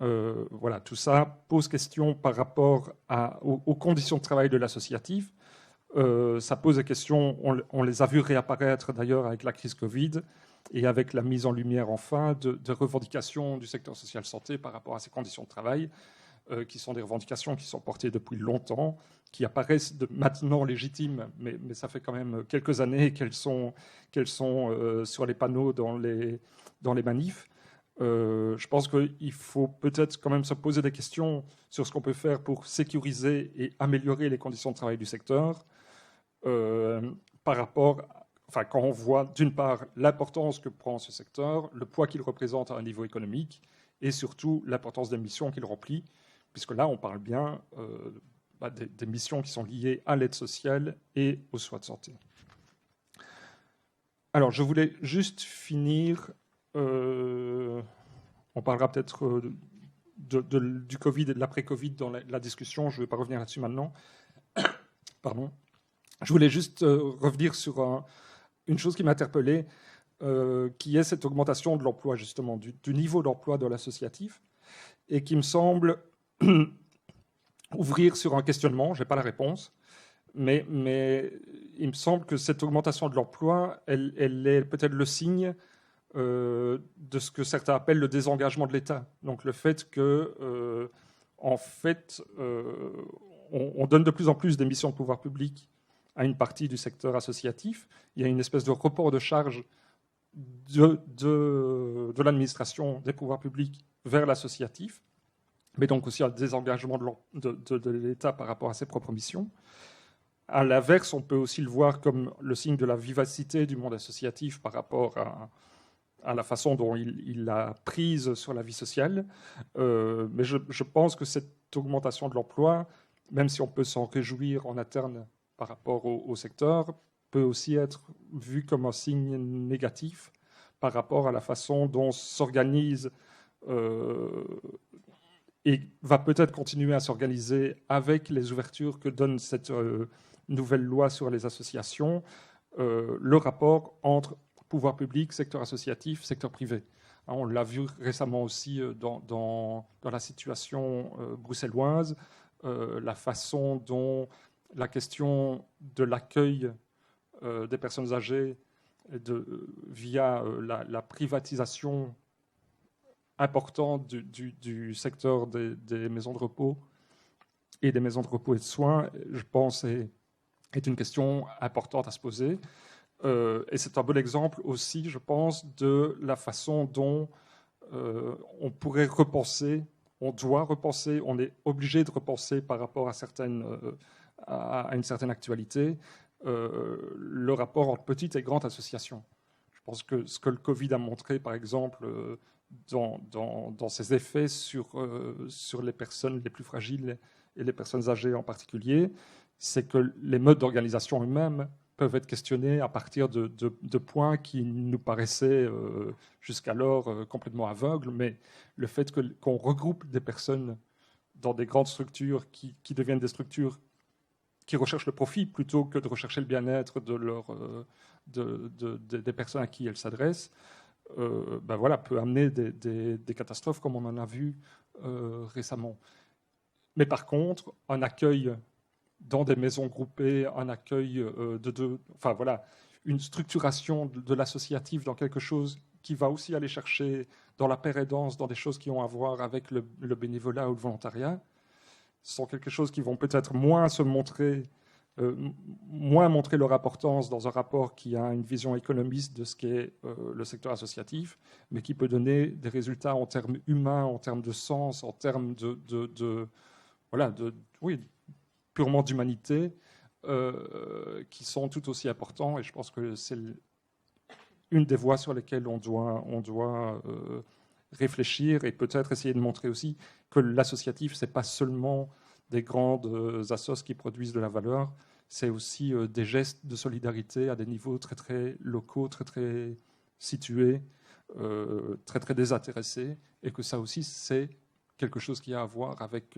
voilà, tout ça pose question par rapport aux conditions de travail de l'associatif. Ça pose des questions, on les a vus réapparaître d'ailleurs avec la crise Covid et avec la mise en lumière enfin de revendications du secteur social santé par rapport à ces conditions de travail, qui sont des revendications qui sont portées depuis longtemps, qui apparaissent maintenant légitimes, mais ça fait quand même quelques années qu'elles sont sur les panneaux dans les manifs. Je pense qu'il faut peut-être quand même se poser des questions sur ce qu'on peut faire pour sécuriser et améliorer les conditions de travail du secteur par rapport, quand on voit d'une part l'importance que prend ce secteur, le poids qu'il représente à un niveau économique et surtout l'importance des missions qu'il remplit, puisque là on parle bien des missions qui sont liées à l'aide sociale et aux soins de santé. Alors je voulais juste finir. On parlera peut-être du Covid et de l'après-Covid dans la discussion. Je ne vais pas revenir là-dessus maintenant. Pardon. Je voulais juste revenir sur une chose qui m'a interpellé, qui est cette augmentation de l'emploi, justement, du niveau d'emploi de l'associatif, et qui me semble ouvrir sur un questionnement. Je n'ai pas la réponse. Mais il me semble que cette augmentation de l'emploi, elle est peut-être le signe de ce que certains appellent le désengagement de l'État. Donc le fait que, en fait, on donne de plus en plus des missions de pouvoir public à une partie du secteur associatif. Il y a une espèce de report de charge de l'administration des pouvoirs publics vers l'associatif, mais donc aussi un désengagement de l'État par rapport à ses propres missions. À l'inverse, on peut aussi le voir comme le signe de la vivacité du monde associatif par rapport à la façon dont il a prise sur la vie sociale. Mais je pense que cette augmentation de l'emploi, même si on peut s'en réjouir en interne par rapport au secteur, peut aussi être vue comme un signe négatif par rapport à la façon dont s'organise et va peut-être continuer à s'organiser avec les ouvertures que donne cette nouvelle loi sur les associations, le rapport entre pouvoir public, secteur associatif, secteur privé. On l'a vu récemment aussi dans la situation bruxelloise, la façon dont la question de l'accueil des personnes âgées via la privatisation importante du secteur des maisons de repos et des maisons de repos et de soins, je pense, est une question importante à se poser. Et c'est un bon exemple aussi, je pense, de la façon dont on pourrait repenser, on doit repenser, on est obligé de repenser par rapport à une certaine actualité, le rapport entre petites et grandes associations. Je pense que ce que le Covid a montré, par exemple, dans ses effets sur les personnes les plus fragiles et les personnes âgées en particulier, c'est que les modes d'organisation eux-mêmes peuvent être questionnés à partir de points qui nous paraissaient jusqu'alors complètement aveugles, mais le fait qu'on regroupe des personnes dans des grandes structures qui deviennent des structures qui recherchent le profit plutôt que de rechercher le bien-être des personnes à qui elles s'adressent, voilà, peut amener des catastrophes comme on en a vu récemment. Mais par contre, un accueil dans des maisons groupées, un accueil une structuration de l'associatif dans quelque chose qui va aussi aller chercher dans la paire et danse, dans des choses qui ont à voir avec le bénévolat ou le volontariat, sont quelque chose qui vont peut-être moins montrer leur importance dans un rapport qui a une vision économiste de ce qu'est le secteur associatif, mais qui peut donner des résultats en termes humains, en termes de sens, en termes purement d'humanité, qui sont tout aussi importants. Et je pense que c'est une des voies sur lesquelles on doit réfléchir et peut-être essayer de montrer aussi que l'associatif, ce n'est pas seulement des grandes assos qui produisent de la valeur, c'est aussi des gestes de solidarité à des niveaux très très locaux, très très situés, très très désintéressés, et que ça aussi c'est quelque chose qui a à voir avec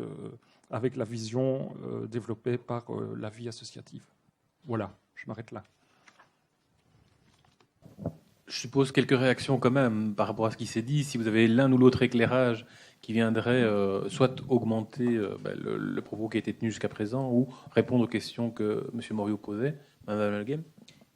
la vision développée par la vie associative. Voilà, je m'arrête là. Je suppose quelques réactions quand même par rapport à ce qui s'est dit. Si vous avez l'un ou l'autre éclairage qui viendrait soit augmenter le propos qui a été tenu jusqu'à présent ou répondre aux questions que M. Morio posait. Madame Amalgame.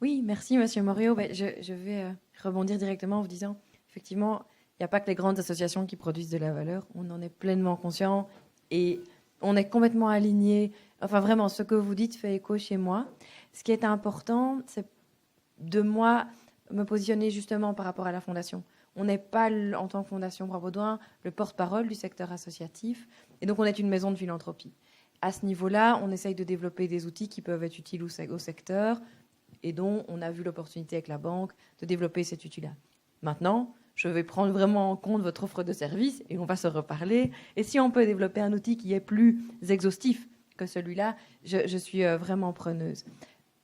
Oui, merci M. Morio. Je vais rebondir directement en vous disant, effectivement, il n'y a pas que les grandes associations qui produisent de la valeur. On en est pleinement conscient et on est complètement aligné. Enfin, vraiment, ce que vous dites fait écho chez moi. Ce qui est important, c'est de moi me positionner justement par rapport à la Fondation. On n'est pas, en tant que Fondation Bois-Baudouin, le porte-parole du secteur associatif. Et donc, on est une maison de philanthropie. À ce niveau-là, on essaye de développer des outils qui peuvent être utiles au secteur et dont on a vu l'opportunité avec la banque de développer cet outil-là. Maintenant, je vais prendre vraiment en compte votre offre de service et on va se reparler. Et si on peut développer un outil qui est plus exhaustif que celui-là, je suis vraiment preneuse.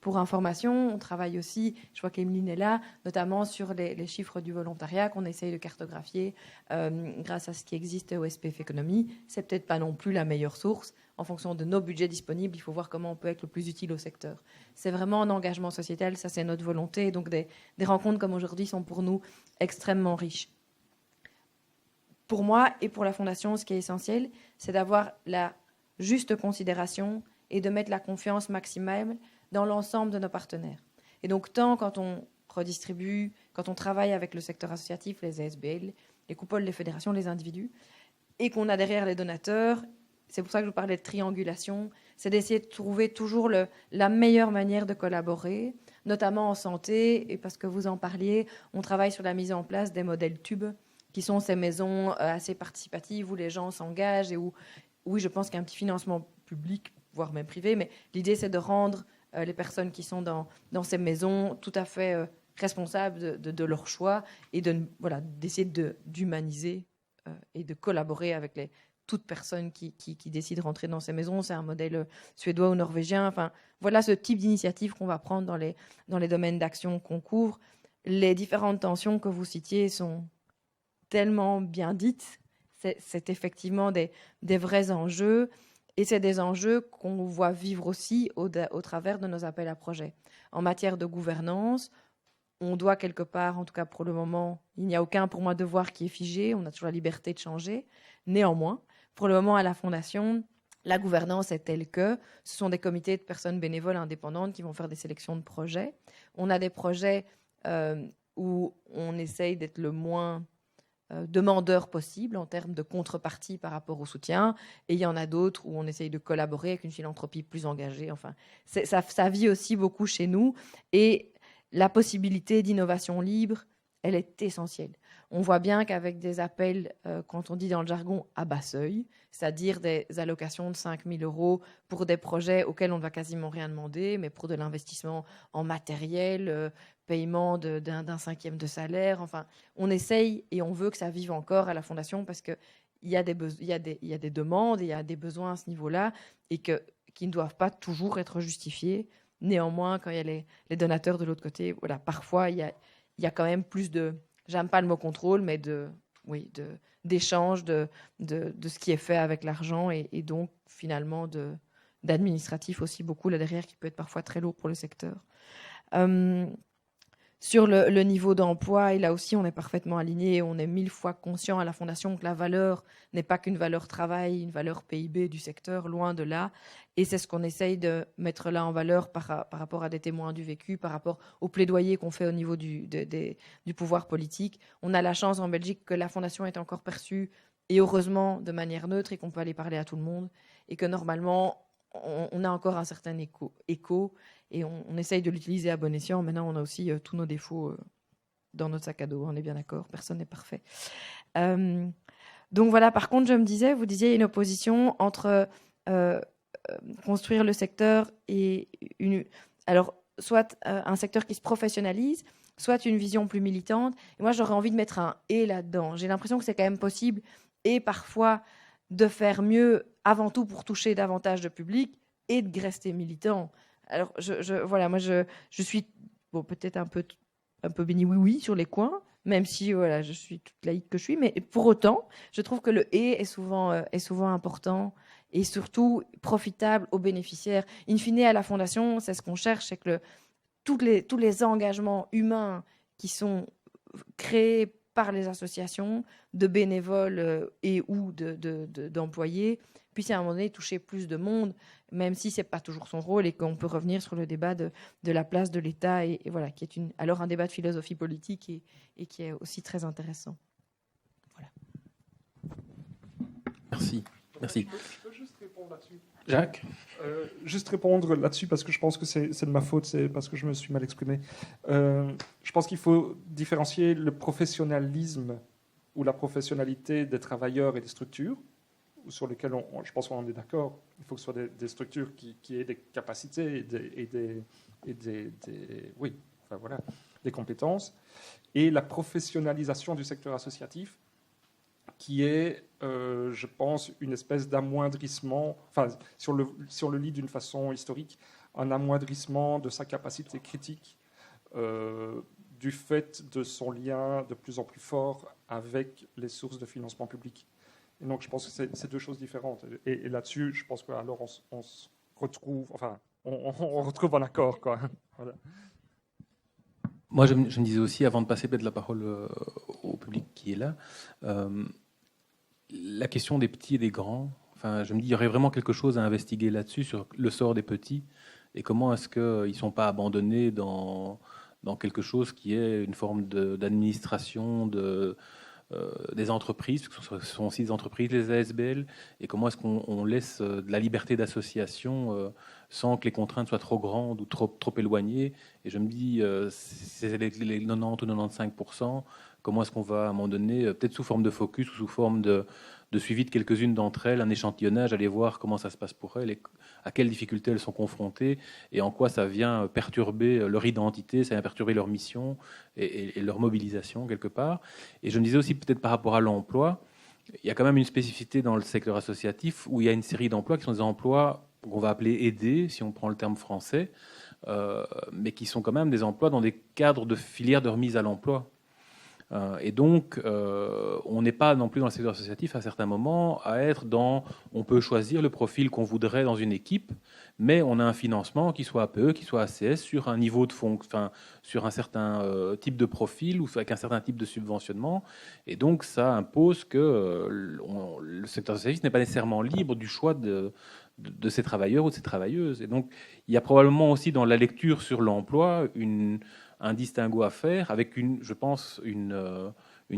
Pour information, on travaille aussi, je vois qu'Emeline est là, notamment sur les chiffres du volontariat qu'on essaye de cartographier grâce à ce qui existe au SPF Économie. C'est peut-être pas non plus la meilleure source. En fonction de nos budgets disponibles, il faut voir comment on peut être le plus utile au secteur. C'est vraiment un engagement sociétal, ça c'est notre volonté. Donc des rencontres comme aujourd'hui sont pour nous extrêmement riches. Pour moi et pour la Fondation, ce qui est essentiel, c'est d'avoir la juste considération et de mettre la confiance maximale dans l'ensemble de nos partenaires. Et donc, tant quand on redistribue, quand on travaille avec le secteur associatif, les ASBL, les coupoles, les fédérations, les individus, et qu'on a derrière les donateurs, c'est pour ça que je vous parlais de triangulation, c'est d'essayer de trouver toujours la meilleure manière de collaborer, notamment en santé, et parce que vous en parliez, on travaille sur la mise en place des modèles tubes, qui sont ces maisons assez participatives où les gens s'engagent et où, oui, je pense qu'il y a un petit financement public, voire même privé, mais l'idée, c'est de rendre les personnes qui sont dans ces maisons tout à fait responsables de leur choix et d'essayer d'humaniser et de collaborer avec toute personne qui décide de rentrer dans ces maisons. C'est un modèle suédois ou norvégien. Enfin, voilà ce type d'initiative qu'on va prendre dans les domaines d'action qu'on couvre. Les différentes tensions que vous citiez sont tellement bien dites. C'est effectivement des vrais enjeux. Et c'est des enjeux qu'on voit vivre aussi au travers de nos appels à projets. En matière de gouvernance, on doit quelque part, en tout cas pour le moment, il n'y a aucun pour moi devoir qui est figé, on a toujours la liberté de changer. Néanmoins, pour le moment à la Fondation, la gouvernance est telle que ce sont des comités de personnes bénévoles indépendantes qui vont faire des sélections de projets. On a des projets où on essaye d'être le moins demandeurs possibles en termes de contrepartie par rapport au soutien, et il y en a d'autres où on essaye de collaborer avec une philanthropie plus engagée. Enfin, ça vit aussi beaucoup chez nous, et la possibilité d'innovation libre, elle est essentielle. On voit bien qu'avec des appels, quand on dit dans le jargon à bas seuil, c'est-à-dire des allocations de 5 000 € pour des projets auxquels on ne va quasiment rien demander, mais pour de l'investissement en matériel, paiement d'un 5e de salaire. Enfin, on essaye et on veut que ça vive encore à la Fondation parce qu'il y a des demandes, il y a des besoins à ce niveau-là et qui ne doivent pas toujours être justifiés. Néanmoins, quand il y a les donateurs de l'autre côté, voilà, parfois il y a quand même plus de, j'aime pas le mot contrôle, mais d'échange de ce qui est fait avec l'argent et donc finalement d'administratif aussi beaucoup là derrière qui peut être parfois très lourd pour le secteur. Sur le niveau d'emploi, et là aussi on est parfaitement aligné, on est 1000 fois conscient à la Fondation que la valeur n'est pas qu'une valeur travail, une valeur PIB du secteur, loin de là. Et c'est ce qu'on essaye de mettre là en valeur par rapport à des témoins du vécu, par rapport au plaidoyer qu'on fait au niveau du pouvoir politique. On a la chance en Belgique que la Fondation est encore perçue, et heureusement de manière neutre, et qu'on peut aller parler à tout le monde, et que normalement on a encore un certain écho et on essaye de l'utiliser à bon escient. Maintenant, on a aussi tous nos défauts dans notre sac à dos, on est bien d'accord, personne n'est parfait. Donc voilà, par contre, je me disais, vous disiez une opposition entre construire le secteur et soit un secteur qui se professionnalise, soit une vision plus militante. Et moi, j'aurais envie de mettre un « et » là-dedans. J'ai l'impression que c'est quand même possible, et parfois de faire mieux, avant tout pour toucher davantage de public, et de rester militant. Alors, voilà, moi, je suis bon, peut-être un peu béni oui sur les coins, même si voilà, je suis toute laïque que je suis, mais pour autant, je trouve que le et est souvent important et surtout profitable aux bénéficiaires. In fine, à la fondation, c'est ce qu'on cherche, c'est que tous les engagements humains qui sont créés par les associations de bénévoles et ou d'employés puissent à un moment donné toucher plus de monde, même si ce n'est pas toujours son rôle et qu'on peut revenir sur le débat de la place de l'État, et voilà, qui est alors un débat de philosophie politique et qui est aussi très intéressant. Voilà. Merci. Merci. Je peux juste répondre là-dessus. Jacques ? Juste répondre là-dessus parce que je pense que c'est de ma faute, c'est parce que je me suis mal exprimé. Je pense qu'il faut différencier le professionnalisme ou la professionnalité des travailleurs et des structures, sur lesquelles je pense qu'on est d'accord. Il faut que ce soit des structures qui aient des capacités des compétences. Et la professionnalisation du secteur associatif, qui est, je pense, une espèce d'amoindrissement, enfin, si on le lit d'une façon historique, un amoindrissement de sa capacité critique du fait de son lien de plus en plus fort avec les sources de financement public. Et donc, je pense que c'est deux choses différentes. Et là-dessus, je pense qu'alors on se retrouve, enfin, on retrouve un accord, quoi. Voilà. Moi, je me disais aussi, avant de passer peut-être la parole au public qui est là, la question des petits et des grands, enfin, je me dis, il y aurait vraiment quelque chose à investiguer là-dessus, sur le sort des petits, et comment est-ce qu'ils ne sont pas abandonnés dans quelque chose qui est une forme d'administration des entreprises, parce que ce sont aussi des entreprises, les ASBL, et comment est-ce qu'on laisse de la liberté d'association sans que les contraintes soient trop grandes ou trop éloignées. Et je me dis, c'est les 90 ou 95%, comment est-ce qu'on va, à un moment donné, peut-être sous forme de focus ou sous forme de suivi de quelques-unes d'entre elles, un échantillonnage, aller voir comment ça se passe pour elles, et à quelles difficultés elles sont confrontées, et en quoi ça vient perturber leur identité, ça vient perturber leur mission et leur mobilisation quelque part. Et je me disais aussi, peut-être par rapport à l'emploi, il y a quand même une spécificité dans le secteur associatif où il y a une série d'emplois qui sont des emplois qu'on va appeler aidés, si on prend le terme français, mais qui sont quand même des emplois dans des cadres de filières de remise à l'emploi. Et donc, on n'est pas non plus dans le secteur associatif à certains moments à être dans... On peut choisir le profil qu'on voudrait dans une équipe, mais on a un financement qui soit APE, qui soit ACS, sur un niveau de enfin, sur un certain type de profil ou avec un certain type de subventionnement. Et donc, ça impose que le secteur associatif n'est pas nécessairement libre du choix de ces travailleurs ou de ces travailleuses. Et donc, il y a probablement aussi dans la lecture sur l'emploi un distinguo à faire avec je pense, une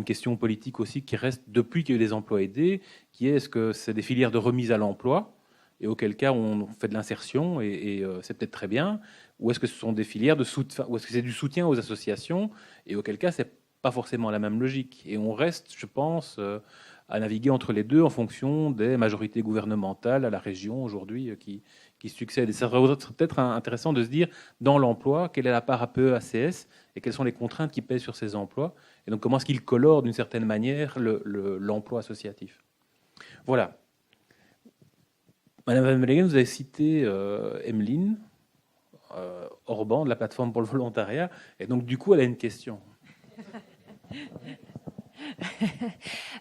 question politique aussi qui reste depuis qu'il y a eu des emplois aidés, qui est-ce que c'est des filières de remise à l'emploi, et auquel cas on fait de l'insertion, et c'est peut-être très bien, ou est-ce que ce sont des filières de soutien, ou est-ce que c'est du soutien aux associations, et auquel cas c'est pas forcément la même logique. Et on reste, je pense, à naviguer entre les deux en fonction des majorités gouvernementales à la région aujourd'hui qui succèdent. Et ça serait peut-être intéressant de se dire, dans l'emploi, quelle est la part APE, ACS, et quelles sont les contraintes qui pèsent sur ces emplois, et donc comment est-ce qu'ils colorent d'une certaine manière l'emploi associatif. Voilà. Madame Van Meleghen, vous avez cité Emeline Orban de la plateforme pour le volontariat, et donc du coup elle a une question.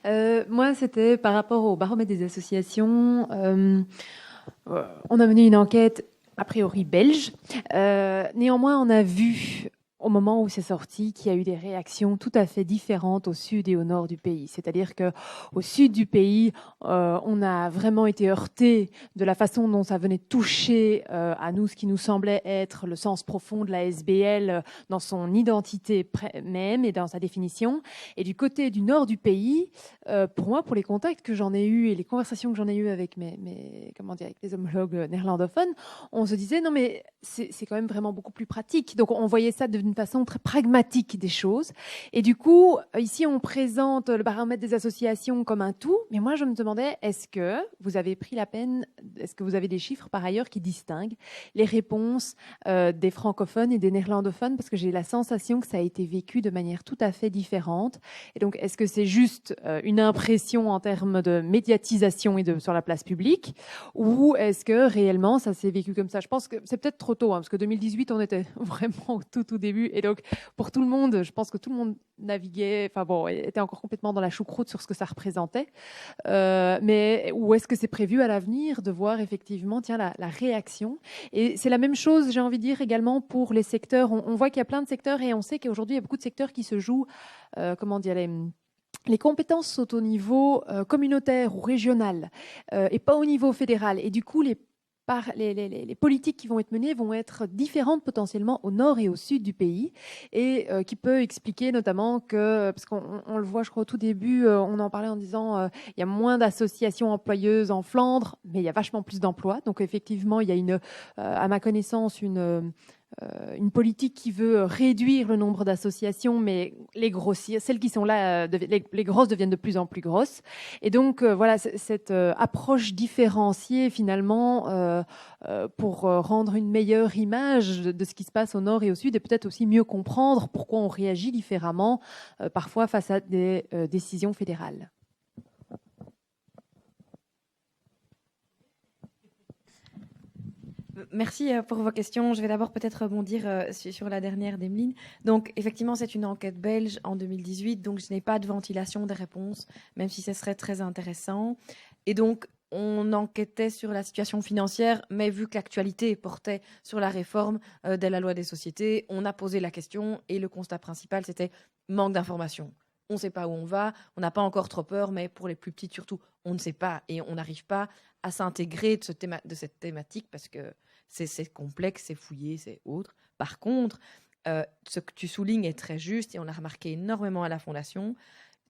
Moi, c'était par rapport au baromètre des associations. On a mené une enquête a priori belge. Néanmoins, on a vu au moment où c'est sorti qu'il y a eu des réactions tout à fait différentes au sud et au nord du pays. C'est-à-dire qu'au sud du pays, on a vraiment été heurté de la façon dont ça venait toucher à nous ce qui nous semblait être le sens profond de la SBL dans son identité même et dans sa définition. Et du côté du nord du pays, pour moi, pour les contacts que j'en ai eus et les conversations que j'en ai eues avec avec les homologues néerlandophones, on se disait non mais c'est quand même vraiment beaucoup plus pratique. Donc on voyait ça d'une façon très pragmatique des choses. Et du coup, ici, on présente le baromètre des associations comme un tout. Mais moi, je me demandais, est-ce que vous avez pris la peine, est-ce que vous avez des chiffres par ailleurs qui distinguent les réponses des francophones et des néerlandophones? Parce que j'ai la sensation que ça a été vécu de manière tout à fait différente. Et donc, est-ce que c'est juste une impression en termes de médiatisation et sur la place publique, ou est-ce que réellement ça s'est vécu comme ça? Je pense que c'est peut-être trop tôt, parce que 2018, on était vraiment au tout début. Et donc, pour tout le monde, je pense que tout le monde naviguait, était encore complètement dans la choucroute sur ce que ça représentait. Mais où est-ce que c'est prévu à l'avenir de voir effectivement la réaction? Et c'est la même chose, j'ai envie de dire, également pour les secteurs. On voit qu'il y a plein de secteurs et on sait qu'aujourd'hui, il y a beaucoup de secteurs qui se jouent, les compétences sont au niveau communautaire ou régional et pas au niveau fédéral. Et du coup, les politiques qui vont être menées vont être différentes potentiellement au nord et au sud du pays, et qui peut expliquer notamment que, parce qu'on le voit, je crois, au tout début, on en parlait en disant il y a moins d'associations employeuses en Flandre, mais il y a vachement plus d'emplois. Donc effectivement, il y a à ma connaissance, une politique qui veut réduire le nombre d'associations, mais les grossir. Celles qui sont là, les grosses deviennent de plus en plus grosses. Et donc, voilà, cette approche différenciée, finalement, pour rendre une meilleure image de ce qui se passe au nord et au sud, et peut-être aussi mieux comprendre pourquoi on réagit différemment, parfois face à des décisions fédérales. Merci pour vos questions. Je vais d'abord peut-être rebondir sur la dernière d'Emeline. Donc, effectivement, c'est une enquête belge en 2018, donc je n'ai pas de ventilation des réponses, même si ce serait très intéressant. Et donc, on enquêtait sur la situation financière, mais vu que l'actualité portait sur la réforme de la loi des sociétés, on a posé la question et le constat principal, c'était manque d'informations. On ne sait pas où on va, on n'a pas encore trop peur, mais pour les plus petites surtout, on ne sait pas et on n'arrive pas à s'intégrer de cette thématique parce que c'est complexe, c'est fouillé, c'est autre. Par contre, ce que tu soulignes est très juste et on l'a remarqué énormément à la Fondation,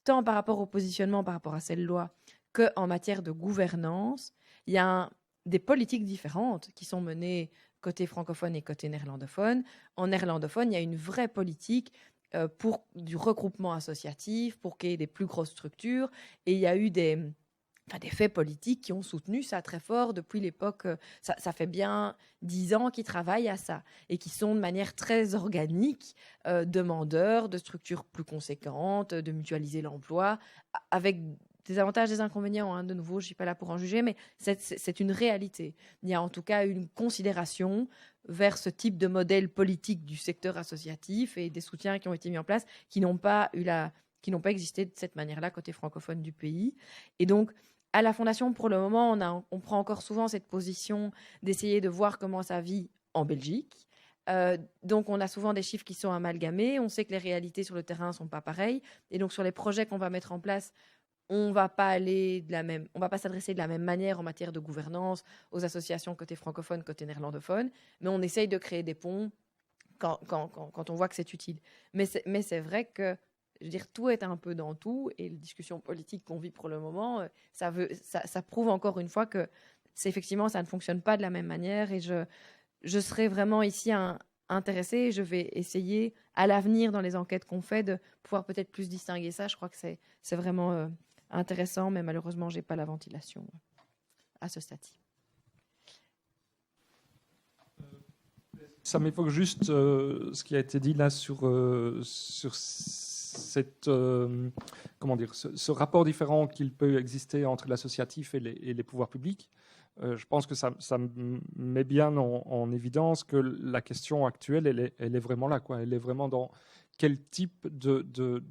tant par rapport au positionnement, par rapport à cette loi, qu'en matière de gouvernance, il y a des politiques différentes qui sont menées côté francophone et côté néerlandophone. En néerlandophone, il y a une vraie politique pour du regroupement associatif, pour qu'il y ait des plus grosses structures. Et il y a eu des faits politiques qui ont soutenu ça très fort depuis l'époque. Ça fait bien 10 ans qu'ils travaillent à ça et qui sont de manière très organique demandeurs de structures plus conséquentes, de mutualiser l'emploi, avec des avantages, des inconvénients. De nouveau, je ne suis pas là pour en juger, mais c'est une réalité. Il y a en tout cas une considération vers ce type de modèle politique du secteur associatif et des soutiens qui ont été mis en place qui n'ont pas existé de cette manière-là côté francophone du pays. Et donc, à la Fondation, pour le moment, on prend encore souvent cette position d'essayer de voir comment ça vit en Belgique. Donc, on a souvent des chiffres qui sont amalgamés. On sait que les réalités sur le terrain ne sont pas pareilles. Et donc, sur les projets qu'on va mettre en place, on va pas s'adresser de la même manière en matière de gouvernance aux associations côté francophone, côté néerlandophone, mais on essaye de créer des ponts quand on voit que c'est utile. Mais c'est vrai que, je veux dire, tout est un peu dans tout, et les discussions politiques qu'on vit pour le moment, ça prouve encore une fois que effectivement, ça ne fonctionne pas de la même manière, et je serais vraiment ici intéressée, je vais essayer à l'avenir dans les enquêtes qu'on fait de pouvoir peut-être plus distinguer ça. Je crois que c'est vraiment intéressant, mais malheureusement, je n'ai pas la ventilation à ce stade-ci. Ça m'évoque juste ce qui a été dit là sur cette, ce rapport différent qu'il peut exister entre l'associatif et les pouvoirs publics. Je pense que ça met bien en évidence que la question actuelle, elle est vraiment là, quoi. Elle est vraiment dans quel type de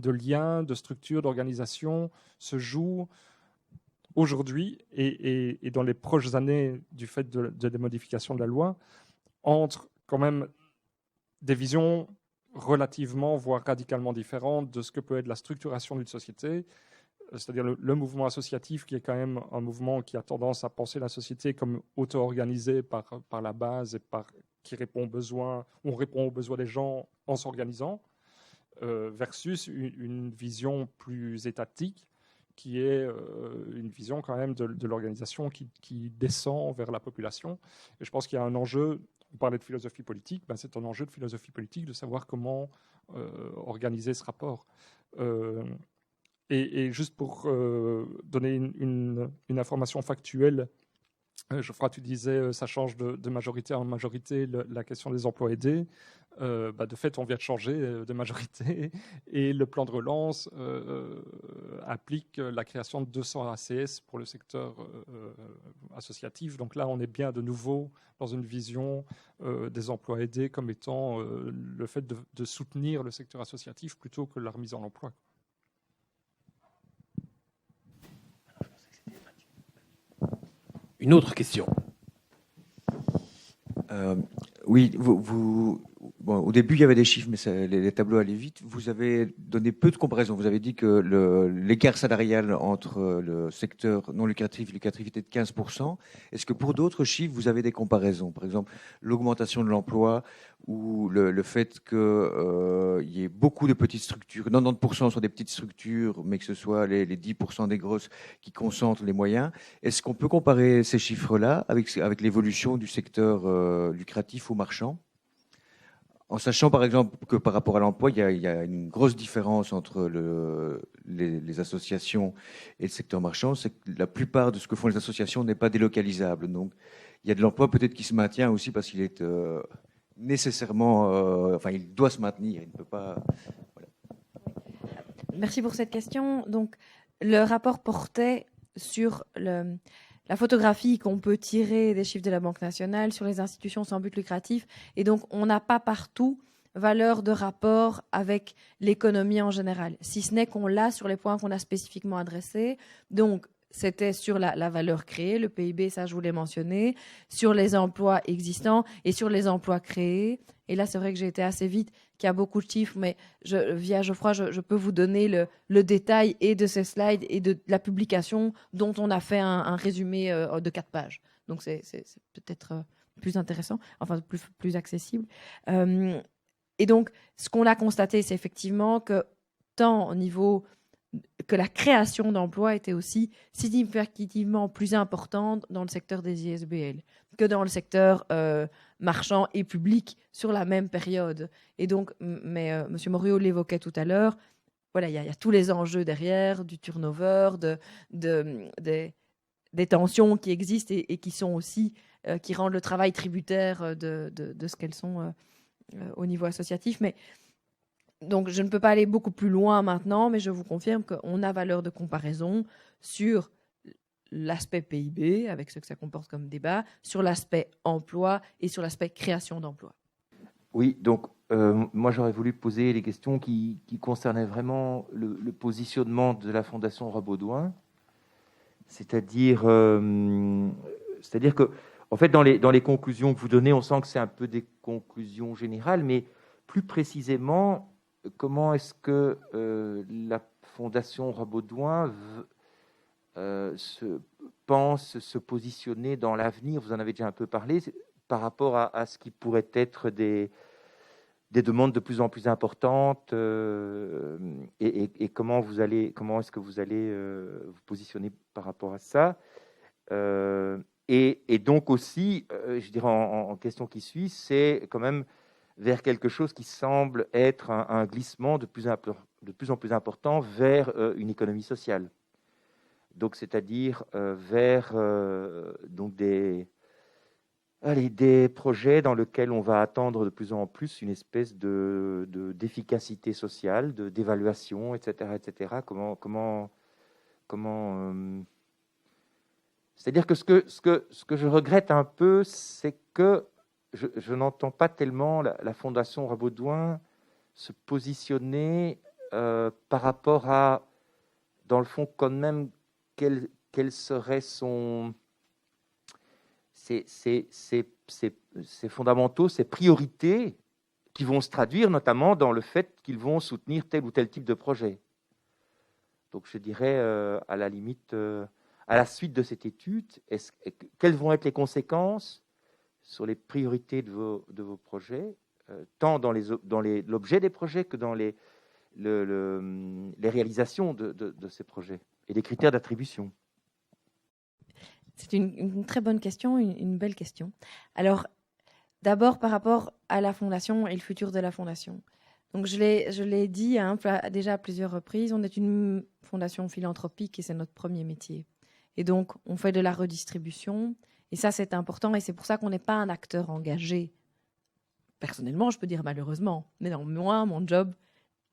lien, de structure, d'organisation se joue aujourd'hui et dans les prochaines années du fait des modifications de la loi, entre quand même des visions relativement, voire radicalement différentes de ce que peut être la structuration d'une société, c'est-à-dire le mouvement associatif qui est quand même un mouvement qui a tendance à penser la société comme auto-organisée par la base et qui répond aux besoins, on répond aux besoins des gens en s'organisant, versus une vision plus étatique qui est une vision quand même de l'organisation qui descend vers la population. Et je pense qu'il y a un enjeu On parlait de philosophie politique, c'est un enjeu de philosophie politique de savoir comment organiser ce rapport. Et juste pour donner une information factuelle, Geoffroy, tu disais ça change de majorité en majorité la question des emplois aidés. De fait, on vient de changer de majorité et le plan de relance applique la création de 200 ACS pour le secteur associatif. Donc là, on est bien de nouveau dans une vision des emplois aidés comme étant le fait de soutenir le secteur associatif plutôt que la remise en emploi. Une autre question. Oui, au début, il y avait des chiffres, mais les tableaux allaient vite. Vous avez donné peu de comparaisons. Vous avez dit que l'écart salarial entre le secteur non lucratif et lucratif était de 15%. Est-ce que pour d'autres chiffres, vous avez des comparaisons? Par exemple, l'augmentation de l'emploi ou le fait qu'il y ait beaucoup de petites structures, 90% sont des petites structures, mais que ce soit les 10% des grosses qui concentrent les moyens. Est-ce qu'on peut comparer ces chiffres-là avec l'évolution du secteur lucratif ou marchand? En sachant par exemple que par rapport à l'emploi, il y a une grosse différence entre les associations et le secteur marchand, c'est que la plupart de ce que font les associations n'est pas délocalisable. Donc il y a de l'emploi peut-être qui se maintient aussi parce qu'il est nécessairement, il doit se maintenir, il ne peut pas. Voilà. Merci pour cette question. Donc le rapport portait sur la photographie qu'on peut tirer des chiffres de la Banque nationale sur les institutions sans but lucratif. Et donc, on n'a pas partout valeur de rapport avec l'économie en général, si ce n'est qu'on l'a sur les points qu'on a spécifiquement adressés. Donc, c'était sur la valeur créée, le PIB, ça je voulais mentionner, sur les emplois existants et sur les emplois créés. Et là, c'est vrai que j'ai été assez vite, qu'il y a beaucoup de chiffres, mais via Geoffroy, je peux vous donner le détail et de ces slides et de la publication dont on a fait un résumé de 4 pages. Donc, c'est peut-être plus intéressant, enfin plus accessible. Et donc, ce qu'on a constaté, c'est effectivement que tant au niveau que la création d'emplois était aussi significativement plus importante dans le secteur des ISBL que dans le secteur marchand et public sur la même période. Et donc, M. Morio l'évoquait tout à l'heure, voilà, il y a tous les enjeux derrière, du turnover, des tensions qui existent et qui sont aussi, qui rendent le travail tributaire de ce qu'elles sont au niveau associatif. Mais donc, je ne peux pas aller beaucoup plus loin maintenant, mais je vous confirme qu'on a valeur de comparaison sur l'aspect PIB, avec ce que ça comporte comme débat, sur l'aspect emploi et sur l'aspect création d'emplois. Oui, donc moi j'aurais voulu poser les questions qui concernaient vraiment le positionnement de la Fondation Roi-Baudouin, c'est-à-dire que, en fait, dans les conclusions que vous donnez, on sent que c'est un peu des conclusions générales, mais plus précisément, comment est-ce que la Fondation Roi-Baudouin pense se positionner dans l'avenir? Vous en avez déjà un peu parlé, par rapport à ce qui pourrait être des demandes de plus en plus importantes, et comment est-ce que vous allez vous positionner par rapport à ça, et donc aussi, je dirais en question qui suit, c'est quand même vers quelque chose qui semble être un glissement de plus en plus important vers une économie sociale. Donc, c'est-à-dire vers donc des projets dans lesquels on va attendre de plus en plus une espèce d'efficacité sociale, d'évaluation, etc., etc. Comment c'est-à-dire que ce que je regrette un peu, c'est que je n'entends pas tellement la Fondation Roi-Baudouin se positionner par rapport à, dans le fond, quand même, quels seraient ses fondamentaux, ses priorités, qui vont se traduire notamment dans le fait qu'ils vont soutenir tel ou tel type de projet. Donc je dirais, à la limite, à la suite de cette étude, quelles vont être les conséquences sur les priorités de vos projets, tant dans l'objet des projets que dans les réalisations de ces projets et les critères d'attribution? C'est une très bonne question, une belle question. Alors, D'abord, par rapport à la Fondation et le futur de la Fondation. Donc, je l'ai dit déjà à plusieurs reprises, on est une fondation philanthropique et c'est notre premier métier. Et donc, on fait de la redistribution. Et ça, c'est important. Et c'est pour ça qu'on n'est pas un acteur engagé. Personnellement, je peux dire malheureusement. Mais non, moi, mon job,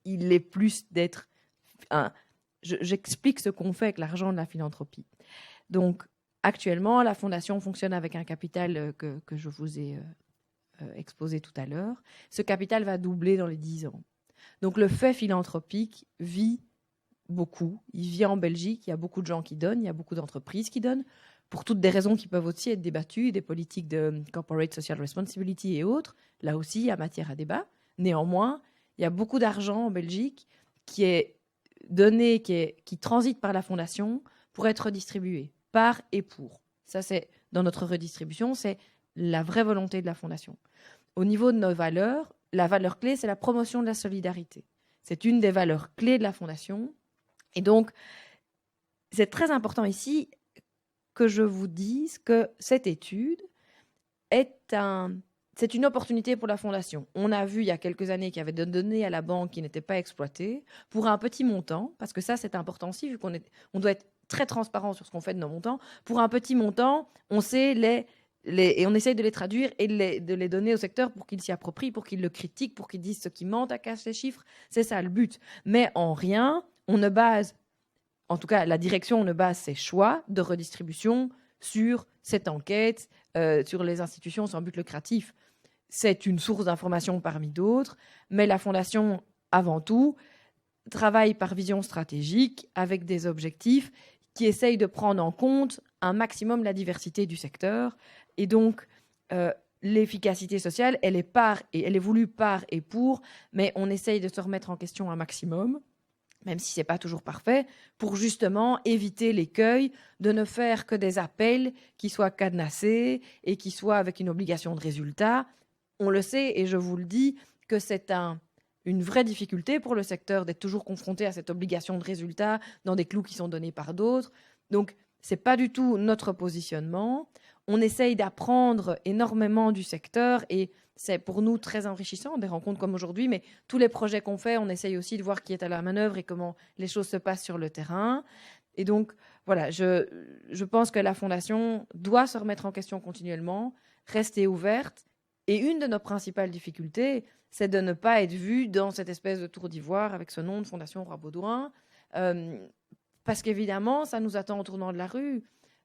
il est plus d'être... J'explique ce qu'on fait avec l'argent de la philanthropie. Donc, actuellement, la Fondation fonctionne avec un capital que je vous ai exposé tout à l'heure. Ce capital va doubler dans les 10 ans. Donc, le fait philanthropique vit beaucoup. Il vit en Belgique. Il y a beaucoup de gens qui donnent. Il y a beaucoup d'entreprises qui donnent. Pour toutes des raisons qui peuvent aussi être débattues, des politiques de corporate social responsibility et autres. Là aussi, il y a matière à débat. Néanmoins, il y a beaucoup d'argent en Belgique qui est donné, qui transite par la Fondation pour être redistribué, par et pour. Ça, c'est dans notre redistribution, c'est la vraie volonté de la Fondation. Au niveau de nos valeurs, la valeur clé, c'est la promotion de la solidarité. C'est une des valeurs clés de la Fondation. Et donc, c'est très important ici que je vous dise que cette étude c'est une opportunité pour la Fondation. On a vu il y a quelques années qu'il y avait des données à la banque qui n'étaient pas exploitées pour un petit montant, parce que ça, c'est important aussi, vu on doit être très transparent sur ce qu'on fait de nos montants. Pour un petit montant, on sait et on essaye de les traduire et de les donner au secteur pour qu'ils s'y approprient, pour qu'ils le critiquent, pour qu'ils disent ce qui mentent à cacher les chiffres. C'est ça le but. Mais en rien, on ne base, en tout cas la direction ne base ses choix de redistribution sur cette enquête, sur les institutions sans but lucratif. C'est une source d'information parmi d'autres, mais la Fondation, avant tout, travaille par vision stratégique avec des objectifs qui essayent de prendre en compte un maximum la diversité du secteur. Et donc, l'efficacité sociale, elle est voulue par et pour, mais on essaye de se remettre en question un maximum, même si ce n'est pas toujours parfait, pour justement éviter l'écueil de ne faire que des appels qui soient cadenassés et qui soient avec une obligation de résultat. On le sait, et je vous le dis, que c'est une vraie difficulté pour le secteur d'être toujours confronté à cette obligation de résultat dans des clous qui sont donnés par d'autres. Donc, ce n'est pas du tout notre positionnement. On essaye d'apprendre énormément du secteur et c'est pour nous très enrichissant, des rencontres comme aujourd'hui, mais tous les projets qu'on fait, on essaye aussi de voir qui est à la manœuvre et comment les choses se passent sur le terrain. Et donc, voilà, je pense que la Fondation doit se remettre en question continuellement, rester ouverte. Et une de nos principales difficultés, c'est de ne pas être vue dans cette espèce de tour d'ivoire avec ce nom de Fondation Roi Baudouin, parce qu'évidemment, ça nous attend au tournant de la rue.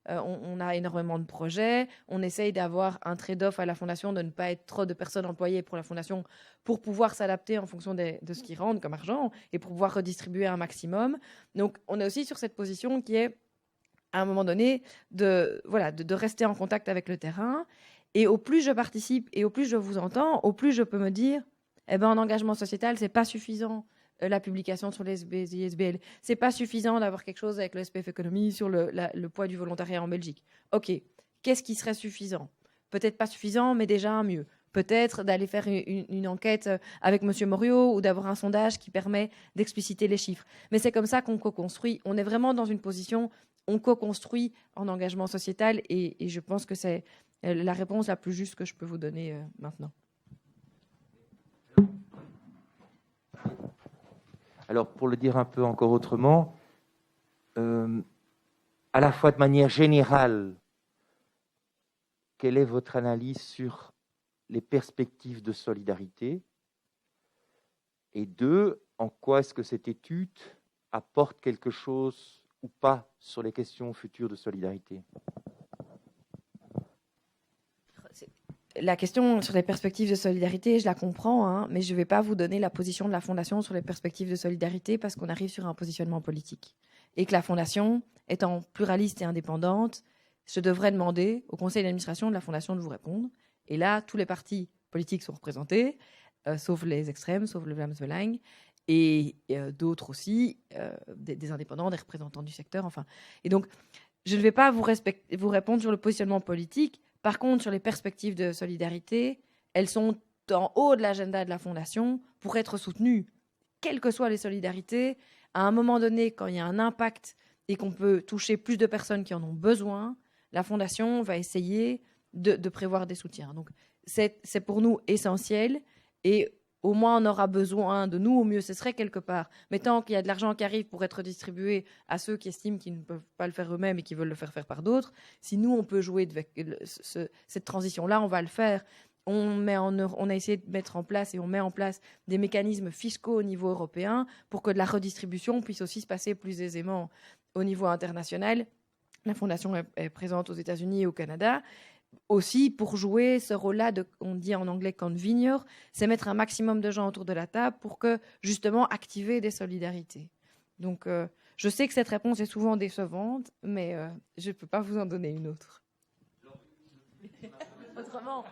On a énormément de projets. On essaye d'avoir un trade-off à la Fondation, de ne pas être trop de personnes employées pour la Fondation pour pouvoir s'adapter en fonction de ce qu'ils rendent comme argent et pour pouvoir redistribuer un maximum. Donc, on est aussi sur cette position qui est, à un moment donné, de rester en contact avec le terrain. Et au plus je participe et au plus je vous entends, au plus je peux me dire, en engagement sociétal, c'est pas suffisant. La publication sur les ISBL. C'est pas suffisant d'avoir quelque chose avec le SPF Économie sur le poids du volontariat en Belgique. OK, qu'est-ce qui serait suffisant? Peut-être pas suffisant, mais déjà un mieux. Peut-être d'aller faire une enquête avec M. Morio ou d'avoir un sondage qui permet d'expliciter les chiffres. Mais c'est comme ça qu'on co-construit. On est vraiment dans une position, on co-construit en engagement sociétal et je pense que c'est la réponse la plus juste que je peux vous donner maintenant. Alors, pour le dire un peu encore autrement, à la fois de manière générale, quelle est votre analyse sur les perspectives de solidarité? Et deux, en quoi est-ce que cette étude apporte quelque chose ou pas sur les questions futures de solidarité? La question sur les perspectives de solidarité, je la comprends, mais je ne vais pas vous donner la position de la Fondation sur les perspectives de solidarité parce qu'on arrive sur un positionnement politique. Et que la Fondation, étant pluraliste et indépendante, je devrais demander au conseil d'administration de la Fondation de vous répondre. Et là, tous les partis politiques sont représentés, sauf les extrêmes, sauf le Vlaams Belang, et d'autres aussi, des indépendants, des représentants du secteur, enfin. Et donc, je ne vais pas vous répondre sur le positionnement politique. Par contre, sur les perspectives de solidarité, elles sont en haut de l'agenda de la Fondation pour être soutenues. Quelles que soient les solidarités, à un moment donné, quand il y a un impact et qu'on peut toucher plus de personnes qui en ont besoin, la Fondation va essayer de prévoir des soutiens. Donc, c'est pour nous essentiel et au moins on aura besoin de nous, au mieux ce serait quelque part. Mais tant qu'il y a de l'argent qui arrive pour être distribué à ceux qui estiment qu'ils ne peuvent pas le faire eux-mêmes et qui veulent le faire faire par d'autres, si nous on peut jouer avec cette transition-là, on va le faire. On a essayé de mettre en place et on met en place des mécanismes fiscaux au niveau européen pour que de la redistribution puisse aussi se passer plus aisément au niveau international. La Fondation est présente aux États-Unis et au Canada. Aussi, pour jouer ce rôle-là, on dit en anglais convener, c'est mettre un maximum de gens autour de la table pour que, justement, activer des solidarités. Donc, je sais que cette réponse est souvent décevante, mais je ne peux pas vous en donner une autre. Autrement.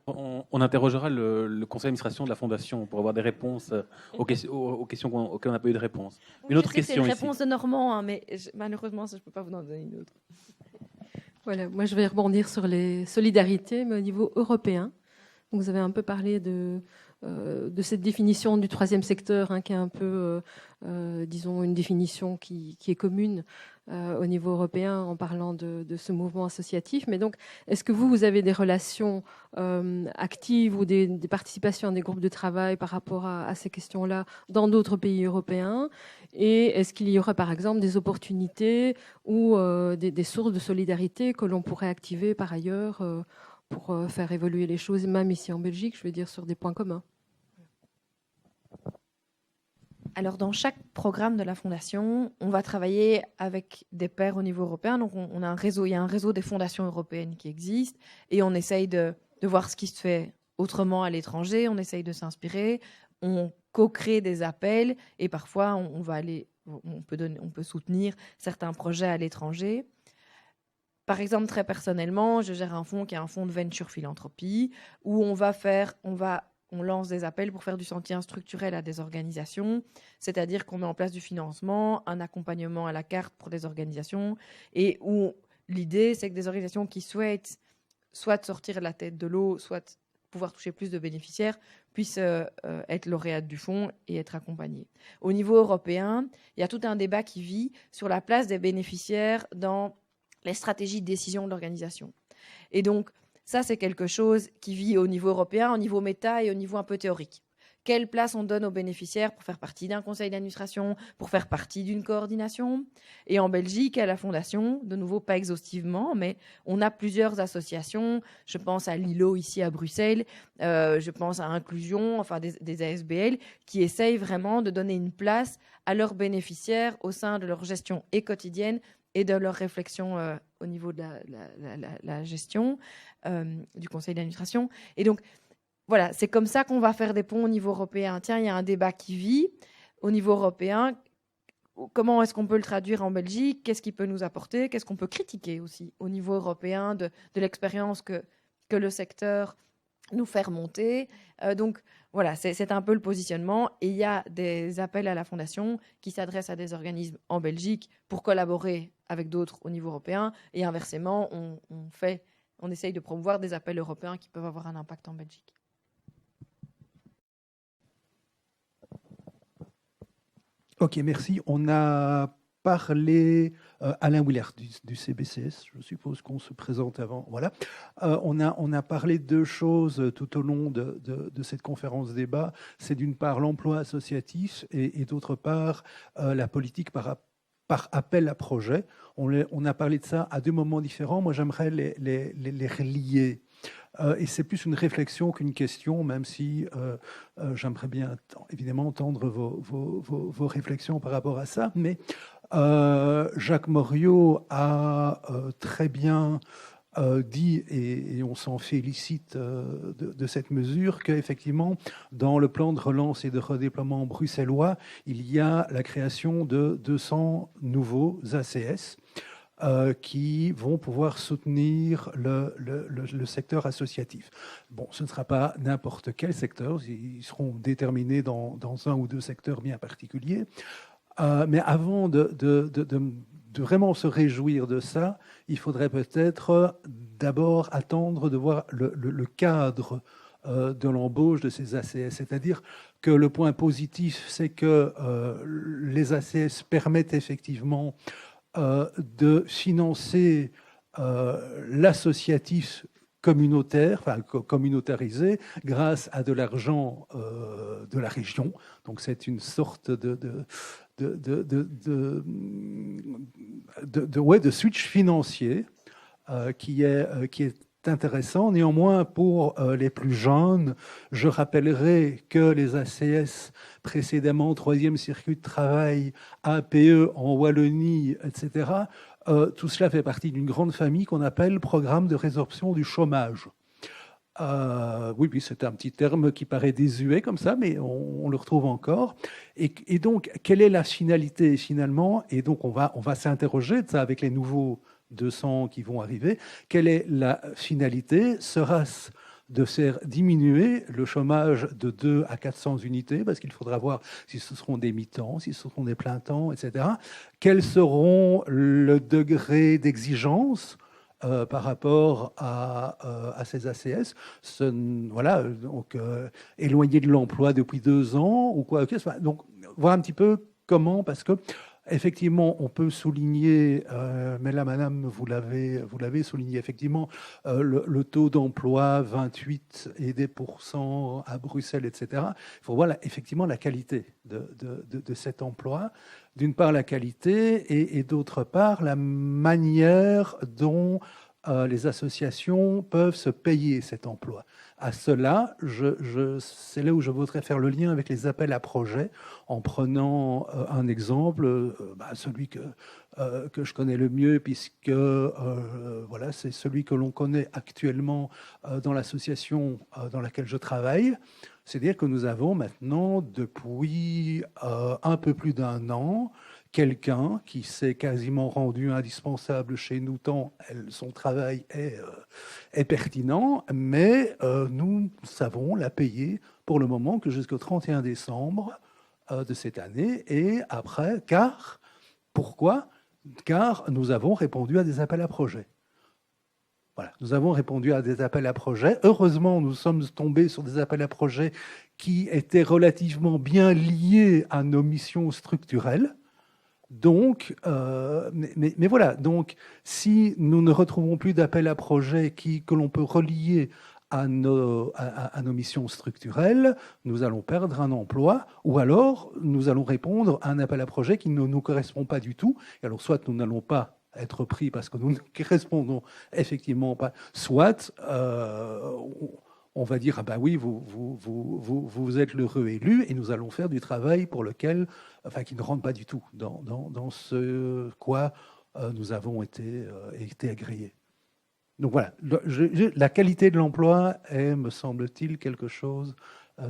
On interrogera le conseil d'administration de la Fondation pour avoir des réponses aux questions auxquelles on n'a pas eu de réponse. Une autre question ici. C'est une réponse de Normand, hein, mais malheureusement, je ne peux pas vous en donner une autre. Voilà, moi je vais rebondir sur les solidarités, mais au niveau européen. Donc, vous avez un peu parlé de cette définition du troisième secteur, hein, qui est un peu, disons, une définition qui est commune au niveau européen en parlant de ce mouvement associatif. Mais donc, est-ce que vous avez des relations actives ou des participations à des groupes de travail par rapport à ces questions-là dans d'autres pays européens? Et est-ce qu'il y aura, par exemple, des opportunités ou des sources de solidarité que l'on pourrait activer par ailleurs pour faire évoluer les choses, même ici en Belgique, je veux dire, sur des points communs? Alors, dans chaque programme de la Fondation, on va travailler avec des pairs au niveau européen. Donc, on a un réseau, il y a un réseau des fondations européennes qui existe et on essaye de voir ce qui se fait autrement à l'étranger. On essaye de s'inspirer. On co-crée des appels et parfois, on peut soutenir certains projets à l'étranger. Par exemple, très personnellement, je gère un fonds qui est un fonds de venture philanthropie où on lance des appels pour faire du soutien structurel à des organisations, c'est-à-dire qu'on met en place du financement, un accompagnement à la carte pour des organisations, et où l'idée, c'est que des organisations qui souhaitent soit sortir de la tête de l'eau, soit pouvoir toucher plus de bénéficiaires, puissent être lauréates du fonds et être accompagnées. Au niveau européen, il y a tout un débat qui vit sur la place des bénéficiaires dans les stratégies de décision de l'organisation. Et donc, ça, c'est quelque chose qui vit au niveau européen, au niveau méta et au niveau un peu théorique. Quelle place on donne aux bénéficiaires pour faire partie d'un conseil d'administration, pour faire partie d'une coordination? Et en Belgique, à la Fondation, de nouveau pas exhaustivement, mais on a plusieurs associations. Je pense à Lilo ici à Bruxelles, je pense à Inclusion, enfin des ASBL, qui essayent vraiment de donner une place à leurs bénéficiaires au sein de leur gestion et quotidienne et de leur réflexion au niveau de la gestion du conseil d'administration. Et donc, voilà, c'est comme ça qu'on va faire des ponts au niveau européen. Tiens, il y a un débat qui vit au niveau européen. Comment est-ce qu'on peut le traduire en Belgique? Qu'est-ce qu'il peut nous apporter? Qu'est-ce qu'on peut critiquer aussi au niveau européen de l'expérience que le secteur nous fait remonter? Donc, voilà, c'est un peu le positionnement. Et il y a des appels à la Fondation qui s'adressent à des organismes en Belgique pour collaborer avec d'autres au niveau européen. Et inversement, on essaye de promouvoir des appels européens qui peuvent avoir un impact en Belgique. Ok, merci. On a parlé, Alain Willert du CBCS, je suppose qu'on se présente avant. Voilà. On a parlé de deux choses tout au long de cette conférence débat. C'est d'une part l'emploi associatif et d'autre part la politique par appel à projet. On a parlé de ça à deux moments différents. Moi, j'aimerais les relier. Et c'est plus une réflexion qu'une question, même si j'aimerais bien évidemment entendre vos réflexions par rapport à ça. Mais Jacques Moriot a très bien dit, et on s'en félicite de cette mesure, qu'effectivement, dans le plan de relance et de redéploiement bruxellois, il y a la création de 200 nouveaux ACS. Qui vont pouvoir soutenir le secteur associatif. Bon, ce ne sera pas n'importe quel secteur, ils seront déterminés dans un ou deux secteurs bien particuliers. Mais avant de vraiment se réjouir de ça, il faudrait peut-être d'abord attendre de voir le cadre de l'embauche de ces ACS. C'est-à-dire que le point positif, c'est que les ACS permettent effectivement de financer l'associatif communautaire, enfin communautarisé, grâce à de l'argent de la région. Donc c'est une sorte de switch financier qui est intéressant. Néanmoins, pour les plus jeunes, je rappellerai que les ACS précédemment, 3e circuit de travail, APE en Wallonie, etc., tout cela fait partie d'une grande famille qu'on appelle Programme de résorption du chômage. Oui, c'est un petit terme qui paraît désuet comme ça, mais on le retrouve encore. Et donc, quelle est la finalité finalement? Et donc, on va s'interroger de ça avec les nouveaux 200 qui vont arriver. Quelle est la finalité? Sera-ce de faire diminuer le chômage de 2 à 400 unités, parce qu'il faudra voir si ce seront des mi-temps, si ce seront des pleins-temps, etc. Quels seront le degré d'exigence par rapport à ces ACS, voilà, donc éloignés de l'emploi depuis 2 ans ou quoi. Donc, voir un petit peu comment, parce que effectivement, on peut souligner, mais là, madame, vous l'avez souligné, effectivement, le taux d'emploi, 28 et des pourcents à Bruxelles, etc. Il faut voir effectivement la qualité de cet emploi. D'une part, la qualité, et d'autre part, la manière dont les associations peuvent se payer cet emploi. À cela, c'est là où je voudrais faire le lien avec les appels à projets, en prenant un exemple, celui que je connais le mieux, puisque voilà, c'est celui que l'on connaît actuellement dans l'association dans laquelle je travaille. C'est-à-dire que nous avons maintenant, depuis un peu plus d'1 an, quelqu'un qui s'est quasiment rendu indispensable chez nous, tant son travail est pertinent, mais nous savons la payer pour le moment que jusqu'au 31 décembre de cette année, et après, pourquoi? Car nous avons répondu à des appels à projets. Voilà, nous avons répondu à des appels à projets. Heureusement, nous sommes tombés sur des appels à projets qui étaient relativement bien liés à nos missions structurelles. Donc, mais voilà, donc si nous ne retrouvons plus d'appels à projets que l'on peut relier à nos missions structurelles, nous allons perdre un emploi, ou alors nous allons répondre à un appel à projet qui ne nous correspond pas du tout. Et alors, soit nous n'allons pas être pris parce que nous ne correspondons effectivement pas, soit on va dire, ah ben oui, vous êtes l'heureux élu, et nous allons faire du travail pour lequel, enfin, qui ne rentre pas du tout dans ce quoi nous avons été agréés. Donc voilà, la qualité de l'emploi est, me semble-t-il, quelque chose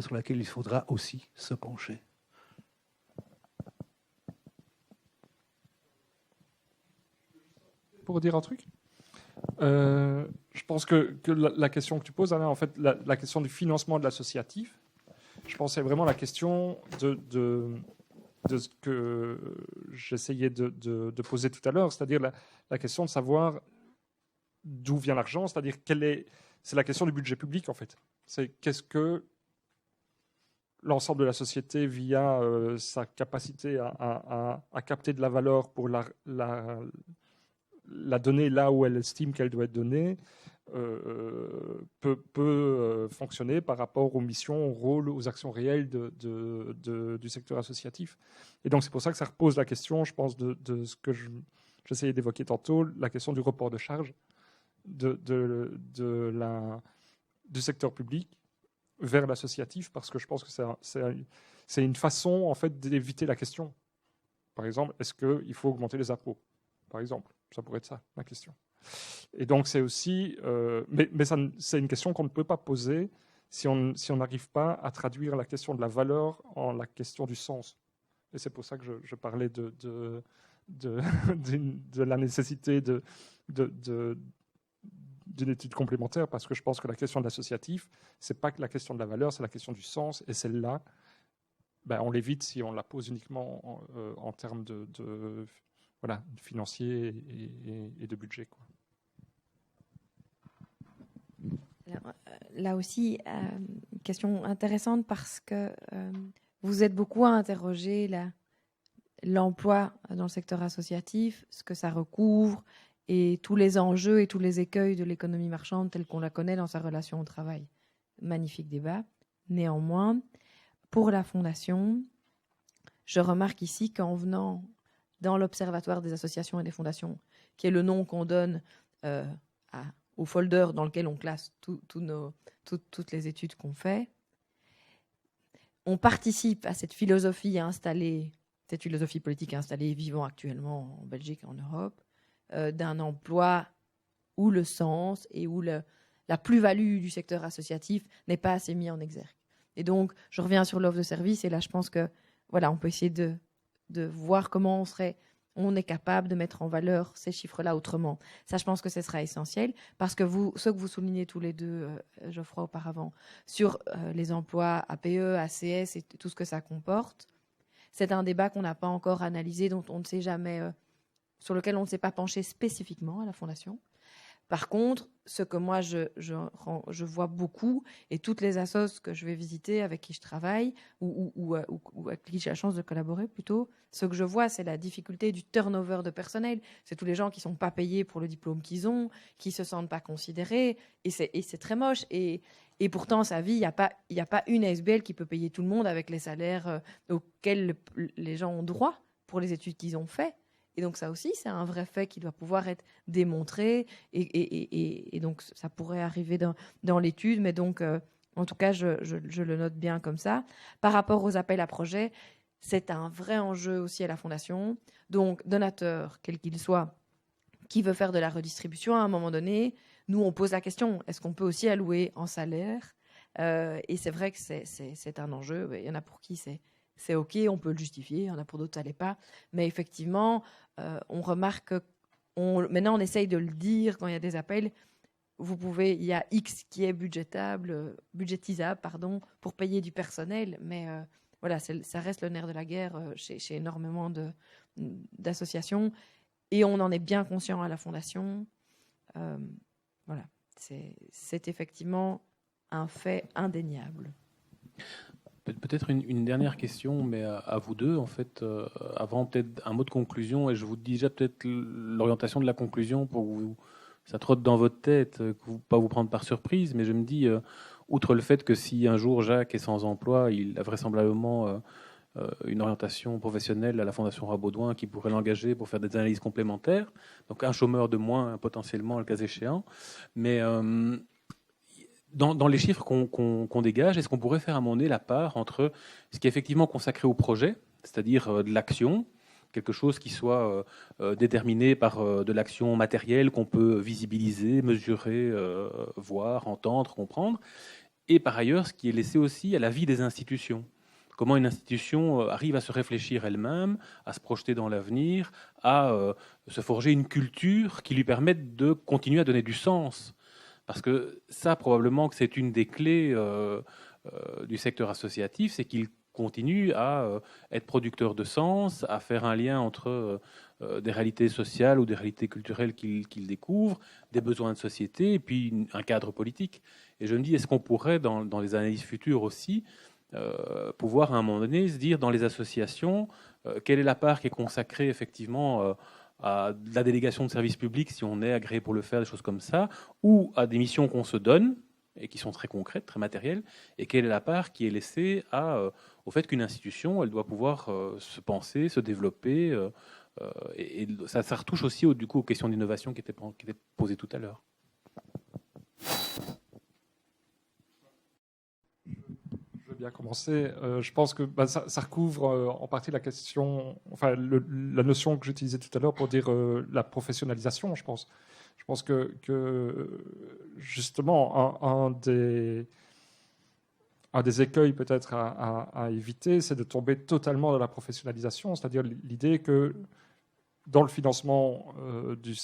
sur laquelle il faudra aussi se pencher. Pour dire un truc, je pense que la question que tu poses, Alain, en fait, la question du financement de l'associatif, je pense que c'est vraiment la question de ce que j'essayais de poser tout à l'heure, c'est-à-dire la question de savoir d'où vient l'argent, c'est-à-dire c'est la question du budget public, en fait. C'est qu'est-ce que l'ensemble de la société, via sa capacité à capter de la valeur pour la donner là où elle estime qu'elle doit être donnée, peut fonctionner par rapport aux missions, aux rôles, aux actions réelles du secteur associatif. Et donc c'est pour ça que ça repose la question, je pense, de ce que j'essayais d'évoquer tantôt, la question du report de charge du secteur public vers l'associatif, parce que je pense que c'est une façon, en fait, d'éviter la question. Par exemple, est-ce qu'il faut augmenter les impôts, par exemple? Ça pourrait être ça, la question. Et donc, c'est aussi... mais c'est une question qu'on ne peut pas poser si on n'arrive pas à traduire la question de la valeur en la question du sens. Et c'est pour ça que je parlais de la nécessité d'une étude complémentaire, parce que je pense que la question de l'associatif, ce n'est pas que la question de la valeur, c'est la question du sens. Et celle-là, on l'évite si on la pose uniquement en termes de financier et de budget, quoi. Alors, là aussi, une question intéressante, parce que vous êtes beaucoup à interroger l'emploi dans le secteur associatif, ce que ça recouvre, et tous les enjeux et tous les écueils de l'économie marchande telle qu'on la connaît dans sa relation au travail. Magnifique débat. Néanmoins, pour la Fondation, je remarque ici qu'en venant dans l'Observatoire des associations et des fondations, qui est le nom qu'on donne au folder dans lequel on classe toutes les études qu'on fait, on participe à cette philosophie installée, cette philosophie politique installée, vivant actuellement en Belgique et en Europe, d'un emploi où le sens et où la plus-value du secteur associatif n'est pas assez mis en exergue. Et donc, je reviens sur l'offre de service, et là, je pense que voilà, on peut essayer de voir comment on est capable de mettre en valeur ces chiffres-là autrement. Ça, je pense que ce sera essentiel, parce que ce que vous soulignez tous les deux, Geoffroy, auparavant, sur les emplois APE, ACS et tout ce que ça comporte, c'est un débat qu'on n'a pas encore analysé, dont on ne sait jamais, sur lequel on ne s'est pas penché spécifiquement à la Fondation. Par contre, ce que moi je vois beaucoup, et toutes les assos que je vais visiter, avec qui je travaille, ou avec qui j'ai la chance de collaborer plutôt, ce que je vois, c'est la difficulté du turnover de personnel. C'est tous les gens qui ne sont pas payés pour le diplôme qu'ils ont, qui ne se sentent pas considérés, et c'est très moche. Et pourtant, sa vie, il n'y a pas une ASBL qui peut payer tout le monde avec les salaires auxquels les gens ont droit pour les études qu'ils ont faites. Et donc ça aussi, c'est un vrai fait qui doit pouvoir être démontré. Et donc ça pourrait arriver dans l'étude. Mais donc, en tout cas, je le note bien comme ça. Par rapport aux appels à projets, c'est un vrai enjeu aussi à la Fondation. Donc, donateur, quel qu'il soit, qui veut faire de la redistribution, à un moment donné, nous, on pose la question, est-ce qu'on peut aussi allouer en salaire ? Et c'est vrai que c'est un enjeu. Il y en a pour qui c'est OK, on peut le justifier. Il y en a pour d'autres, ça l'est pas. Mais effectivement, on remarque maintenant, on essaye de le dire quand il y a des appels. Il y a X qui est budgétisable, pour payer du personnel. Mais voilà, ça reste le nerf de la guerre chez énormément d'associations. Et on en est bien conscient à la Fondation. Voilà, c'est effectivement un fait indéniable. Peut-être une dernière question, mais à vous deux, en fait, avant peut-être un mot de conclusion, et je vous dis déjà peut-être l'orientation de la conclusion pour que ça trotte dans votre tête, que pas vous prendre par surprise, mais je me dis, outre le fait que si un jour Jacques est sans emploi, il a vraisemblablement une orientation professionnelle à la Fondation Roi-Baudouin qui pourrait l'engager pour faire des analyses complémentaires, donc un chômeur de moins potentiellement, le cas échéant, mais... Dans les chiffres qu'on dégage, est-ce qu'on pourrait faire à un moment donné la part entre ce qui est effectivement consacré au projet, c'est-à-dire de l'action, quelque chose qui soit déterminé par de l'action matérielle qu'on peut visibiliser, mesurer, voir, entendre, comprendre, et par ailleurs ce qui est laissé aussi à la vie des institutions. Comment une institution arrive à se réfléchir elle-même, à se projeter dans l'avenir, à se forger une culture qui lui permette de continuer à donner du sens. Parce que ça, probablement que c'est une des clés du secteur associatif, c'est qu'il continue à être producteur de sens, à faire un lien entre des réalités sociales ou des réalités culturelles qu'il découvre, des besoins de société, et puis un cadre politique. Et je me dis, est-ce qu'on pourrait, dans les analyses futures aussi, pouvoir à un moment donné se dire, dans les associations, quelle est la part qui est consacrée effectivement à de la délégation de services publics, si on est agréé pour le faire, des choses comme ça, ou à des missions qu'on se donne, et qui sont très concrètes, très matérielles, et quelle est la part qui est laissée au fait qu'une institution, elle doit pouvoir se penser, se développer, et ça retouche aussi du coup aux questions d'innovation qui étaient posées tout à l'heure. Bien commencer. Je pense que ça recouvre en partie la question, enfin la notion que j'utilisais tout à l'heure pour dire la professionnalisation. Je pense que justement un des écueils peut-être à éviter, c'est de tomber totalement dans la professionnalisation, c'est-à-dire l'idée que dans le financement du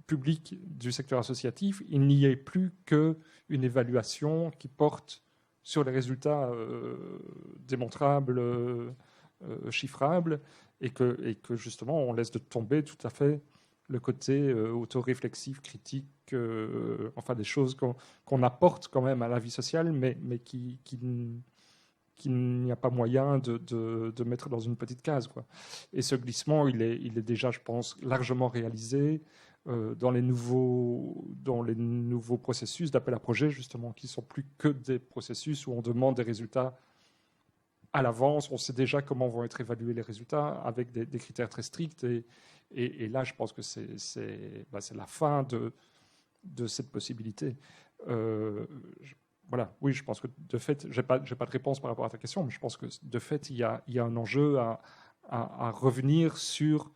public du secteur associatif, il n'y ait plus qu'une évaluation qui porte sur les résultats démontrables, chiffrables, et que justement on laisse de tomber tout à fait le côté autoréflexif, critique, enfin des choses qu'on apporte quand même à la vie sociale, mais qu'il n'y a pas moyen de mettre dans une petite case, quoi. Et ce glissement, il est déjà, je pense, largement réalisé. dans les nouveaux processus d'appel à projet, justement, qui ne sont plus que des processus où on demande des résultats à l'avance. On sait déjà comment vont être évalués les résultats avec des critères très stricts. Et là, je pense que c'est la fin de cette possibilité. Voilà, oui, je pense que de fait, je n'ai pas de réponse par rapport à ta question, mais je pense que de fait, il y a un enjeu à revenir sur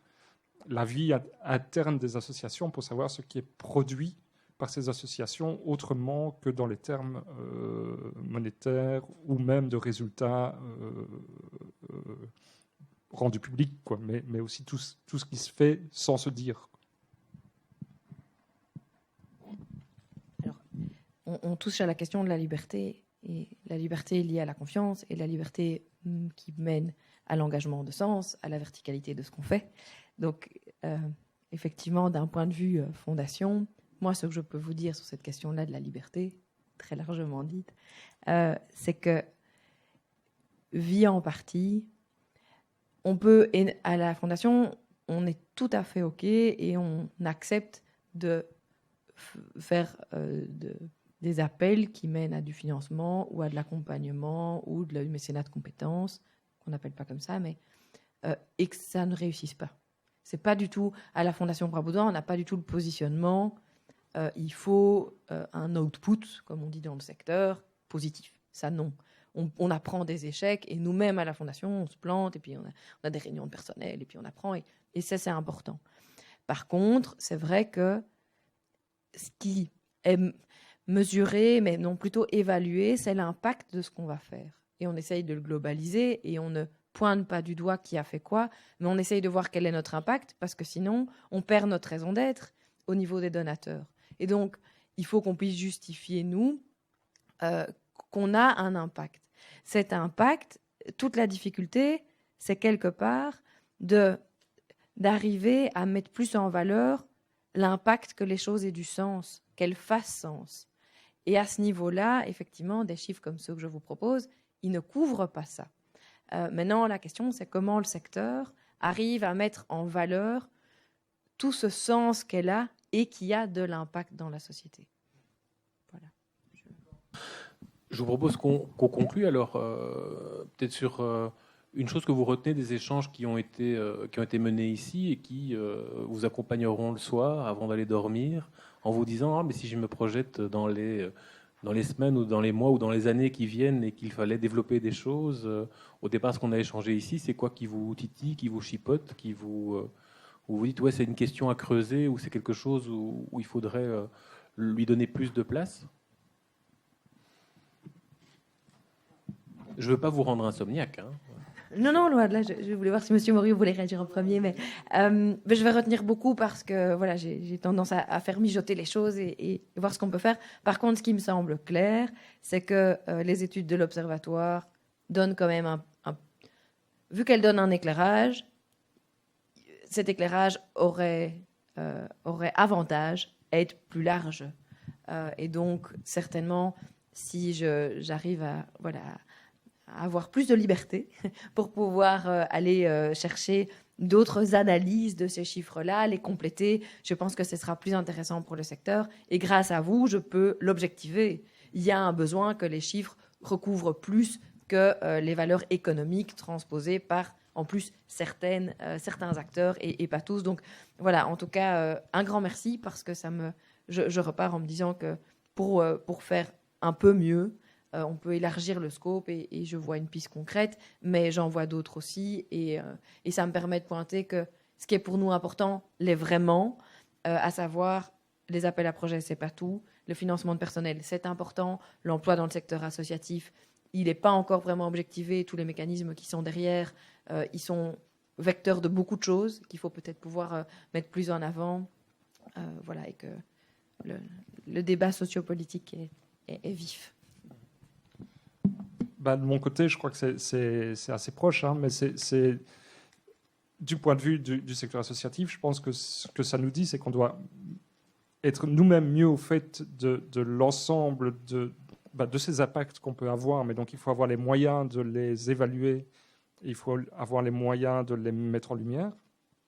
la vie interne des associations pour savoir ce qui est produit par ces associations autrement que dans les termes monétaires ou même de résultats rendus publics, quoi, mais aussi tout ce qui se fait sans se dire. Alors, on touche à la question de la liberté, et la liberté liée à la confiance, et la liberté qui mène à l'engagement de sens, à la verticalité de ce qu'on fait. Donc, effectivement, d'un point de vue fondation, moi, ce que je peux vous dire sur cette question-là de la liberté, très largement dite, c'est que, vie en partie, on peut, à la fondation, on est tout à fait OK et on accepte de faire des appels qui mènent à du financement ou à de l'accompagnement ou du mécénat de compétences, qu'on n'appelle pas comme ça, mais et que ça ne réussisse pas. C'est pas du tout, à la Fondation Bois-Baudouin, on n'a pas du tout le positionnement. Il faut un output, comme on dit dans le secteur, positif. Ça, non. On apprend des échecs et nous-mêmes à la Fondation, on se plante et puis on a des réunions de personnel et puis on apprend et ça, c'est important. Par contre, c'est vrai que ce qui est mesuré, mais non plutôt évalué, c'est l'impact de ce qu'on va faire. Et on essaye de le globaliser et on ne pointe pas du doigt qui a fait quoi, mais on essaye de voir quel est notre impact parce que sinon, on perd notre raison d'être au niveau des donateurs. Et donc, il faut qu'on puisse justifier, nous, qu'on a un impact. Cet impact, toute la difficulté, c'est quelque part d'arriver à mettre plus en valeur l'impact que les choses aient du sens, qu'elles fassent sens. Et à ce niveau-là, effectivement, des chiffres comme ceux que je vous propose, ils ne couvrent pas ça. Maintenant, la question, c'est comment le secteur arrive à mettre en valeur tout ce sens qu'elle a et qui a de l'impact dans la société. Voilà. Je vous propose qu'on conclue alors peut-être sur une chose que vous retenez des échanges qui ont été menés ici et qui vous accompagneront le soir avant d'aller dormir en vous disant mais si je me projette dans les semaines ou dans les mois ou dans les années qui viennent et qu'il fallait développer des choses, au départ ce qu'on a échangé ici, c'est quoi qui vous titille, qui vous chipote, qui vous... où vous dites ouais, c'est une question à creuser ou c'est quelque chose où il faudrait lui donner plus de place? Je ne veux pas vous rendre insomniaque. Hein. Non, loin de là. Je voulais voir si M. Morio voulait réagir en premier, mais je vais retenir beaucoup parce que voilà, j'ai tendance à faire mijoter les choses et voir ce qu'on peut faire. Par contre, ce qui me semble clair, c'est que les études de l'Observatoire donnent quand même vu qu'elles donnent un éclairage, cet éclairage aurait avantage à être plus large. Et donc, certainement, si j'arrive à avoir plus de liberté pour pouvoir aller chercher d'autres analyses de ces chiffres-là, les compléter, je pense que ce sera plus intéressant pour le secteur. Et grâce à vous, je peux l'objectiver. Il y a un besoin que les chiffres recouvrent plus que les valeurs économiques transposées par en plus certains acteurs et pas tous. Donc voilà, en tout cas, un grand merci parce que je repars en me disant que pour faire un peu mieux, on peut élargir le scope et je vois une piste concrète, mais j'en vois d'autres aussi et ça me permet de pointer que ce qui est pour nous important l'est vraiment, à savoir les appels à projets, c'est pas tout, le financement de personnel, c'est important, l'emploi dans le secteur associatif, il n'est pas encore vraiment objectivé, tous les mécanismes qui sont derrière, ils sont vecteurs de beaucoup de choses qu'il faut peut-être pouvoir mettre plus en avant, voilà, et que le débat sociopolitique est vif. De mon côté, je crois que c'est assez proche, hein, mais c'est du point de vue du secteur associatif, je pense que ce que ça nous dit, c'est qu'on doit être nous-mêmes mieux au fait de l'ensemble de ces impacts qu'on peut avoir, mais donc il faut avoir les moyens de les évaluer, il faut avoir les moyens de les mettre en lumière.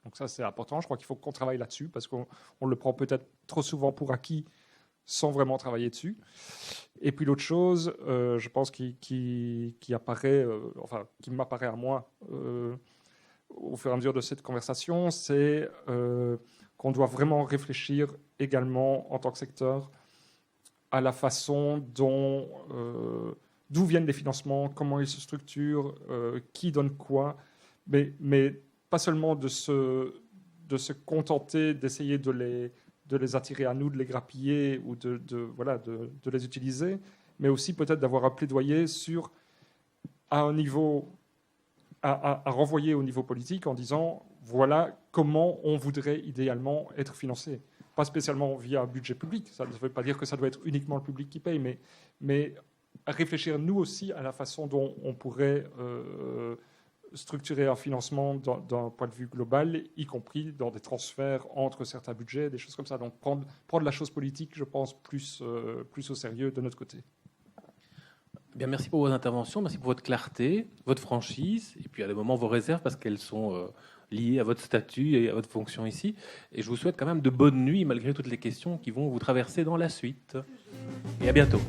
Donc ça, c'est important. Je crois qu'il faut qu'on travaille là-dessus parce qu'on le prend peut-être trop souvent pour acquis sans vraiment travailler dessus. Et puis l'autre chose, je pense qui apparaît, qui m'apparaît à moi au fur et à mesure de cette conversation, c'est qu'on doit vraiment réfléchir également en tant que secteur à la façon d'où viennent les financements, comment ils se structurent, qui donne quoi, mais pas seulement de se contenter d'essayer de les attirer à nous, de les grappiller ou de les utiliser, mais aussi peut-être d'avoir un plaidoyer sur, à un niveau, à renvoyer au niveau politique en disant voilà comment on voudrait idéalement être financé. Pas spécialement via un budget public, ça ne veut pas dire que ça doit être uniquement le public qui paye, mais réfléchir nous aussi à la façon dont on pourrait structurer un financement d'un point de vue global, y compris dans des transferts entre certains budgets, des choses comme ça. Donc prendre la chose politique, je pense, plus au sérieux de notre côté. Bien, merci pour vos interventions, merci pour votre clarté, votre franchise, et puis à des moments vos réserves, parce qu'elles sont liées à votre statut et à votre fonction ici. Et je vous souhaite quand même de bonnes nuits, malgré toutes les questions qui vont vous traverser dans la suite. Et à bientôt.